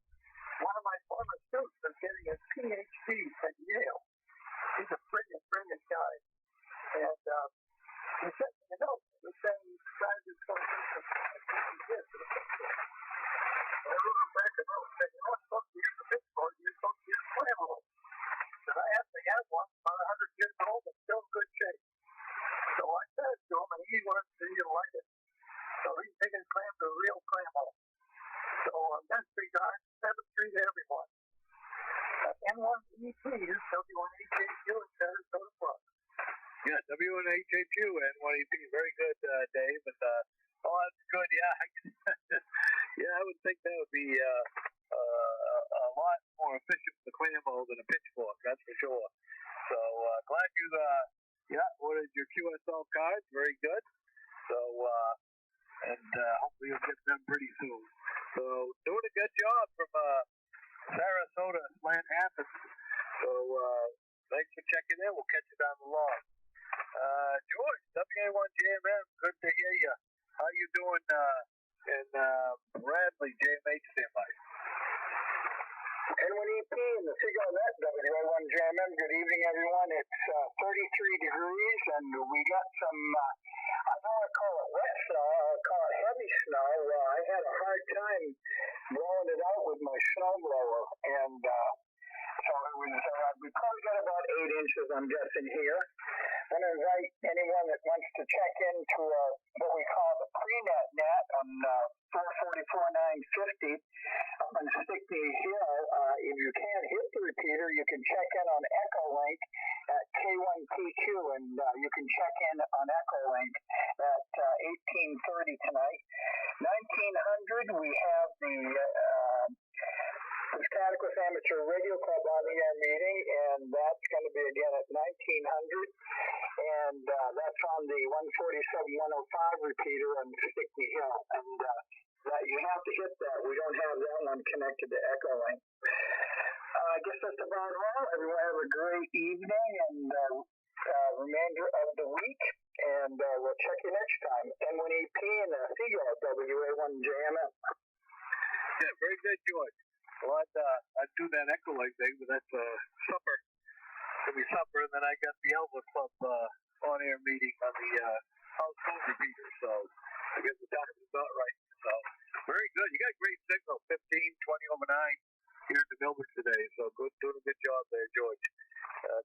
One of my former students is getting a PhD at Yale. He's a brilliant guy. And he sent me a note. He was saying he decided to go do some this. I wrote him back a note saying, you're not supposed to use the Pittsburgh, you're supposed to use clam roll. And I actually have one, about 100 years old, but still in good shape. So I said it to him, and he wanted to see you like it. So he's taking clams to a real clam roll. So that's regard, 7-3 to everyone. N1EP is W1HHQ in Sarasota, Florida. Yeah, W1HHQ, N1EP. Very good, Dave. And that's good. Yeah, I would think that would be a lot more efficient with the clam mold than a pitchfork. That's for sure. So glad you ordered your QSL cards. Very good. So hopefully you'll get them pretty soon. So doing a good job from Sarasota, Athens. So thanks for checking in. We'll catch you down the line. George, WA1JMM, good to hear you. How you doing in Bradley, JMH standby? N1EP and the Seagull net, WA1JMM, good evening everyone. It's 33 degrees, and we got some, I don't want to call it wet snow, I'll call it heavy snow. I had a hard time blowing it out with my snowblower, and so it was, we probably got about 8 inches, I'm guessing, here. I want to invite anyone that wants to check into what we call the pre-net net on 444-950 up on Stickney Hill. If you can't hit the repeater, you can check in on Echolink at K1TQ, and you can check in on Echolink at 18:30 tonight. 1900, we have the Piscataqua Amateur Radio Club on the air meeting, and that's going to be again at 1900, and that's on the 147-105 repeater on Stickney Hill, and that you have to hit that. We don't have that one connected to Echolink. I guess that's about all. Everyone have a great evening and remainder of the week, and we'll check you next time. M1EP and Seagull, WA1JMM. Yeah, very good, George. Well, I'd do that Echolink thing, but that's supper. It'll be supper, and then I got the Elvis Club on-air meeting on the house phone repeater, so I guess the time is about right. So, very good. You got a great signal, 15, 20 over 9 here in the Milford today, so doing a good job there, George.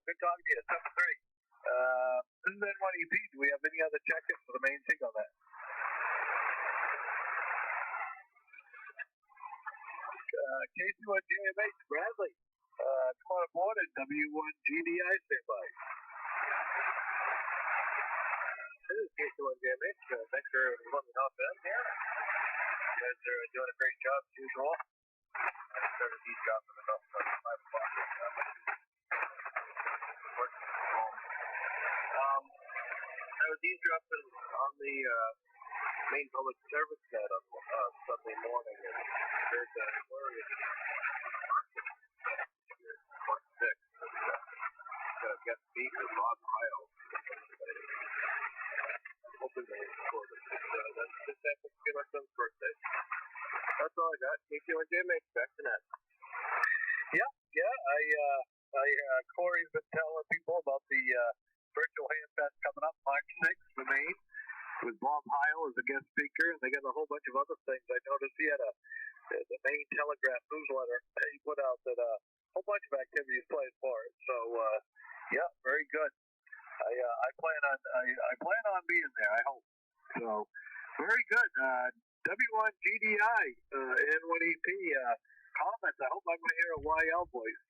Good talking to you. 7-3. This is N1EP. Do we have any other check-ins for the Maine Seagull net? K21JMH, Bradley. Come on aboard at W1GDI standby. This is K21JMH. Thanks for letting me hop in here. You guys are doing a great job as usual. I started these jobs at about 5 o'clock. Working from home. I was eavesdropping on the Maine Public Service net on Sunday morning and heard that flurry of market here at 6. Got to meet with Bob Heil. Hoping they record it. That's just happened to be my son's birthday. That's all I got. K21JMH, back to net. Yeah. Corey's been telling people about the virtual handfest coming up March 6th for Maine, with Bob Heil as a guest speaker, and they got a whole bunch of other things. I noticed he had the Maine Telegraph newsletter that he put out that a whole bunch of activities planned for it. So yeah, very good. I plan on being there, I hope. So very good. W1GDI N1EP comments. I hope I'm going to hear a YL voice.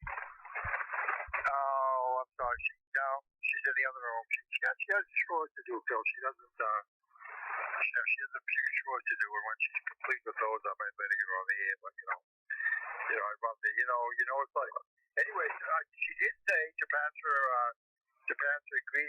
Oh, I'm sorry. She's in the other room. She has chores to do, Phil. She doesn't. She has a few chores to do, and when she's complete with those, I might let her get on the air. But I'd rather, it's like. Anyway, she did say to pass her greetings.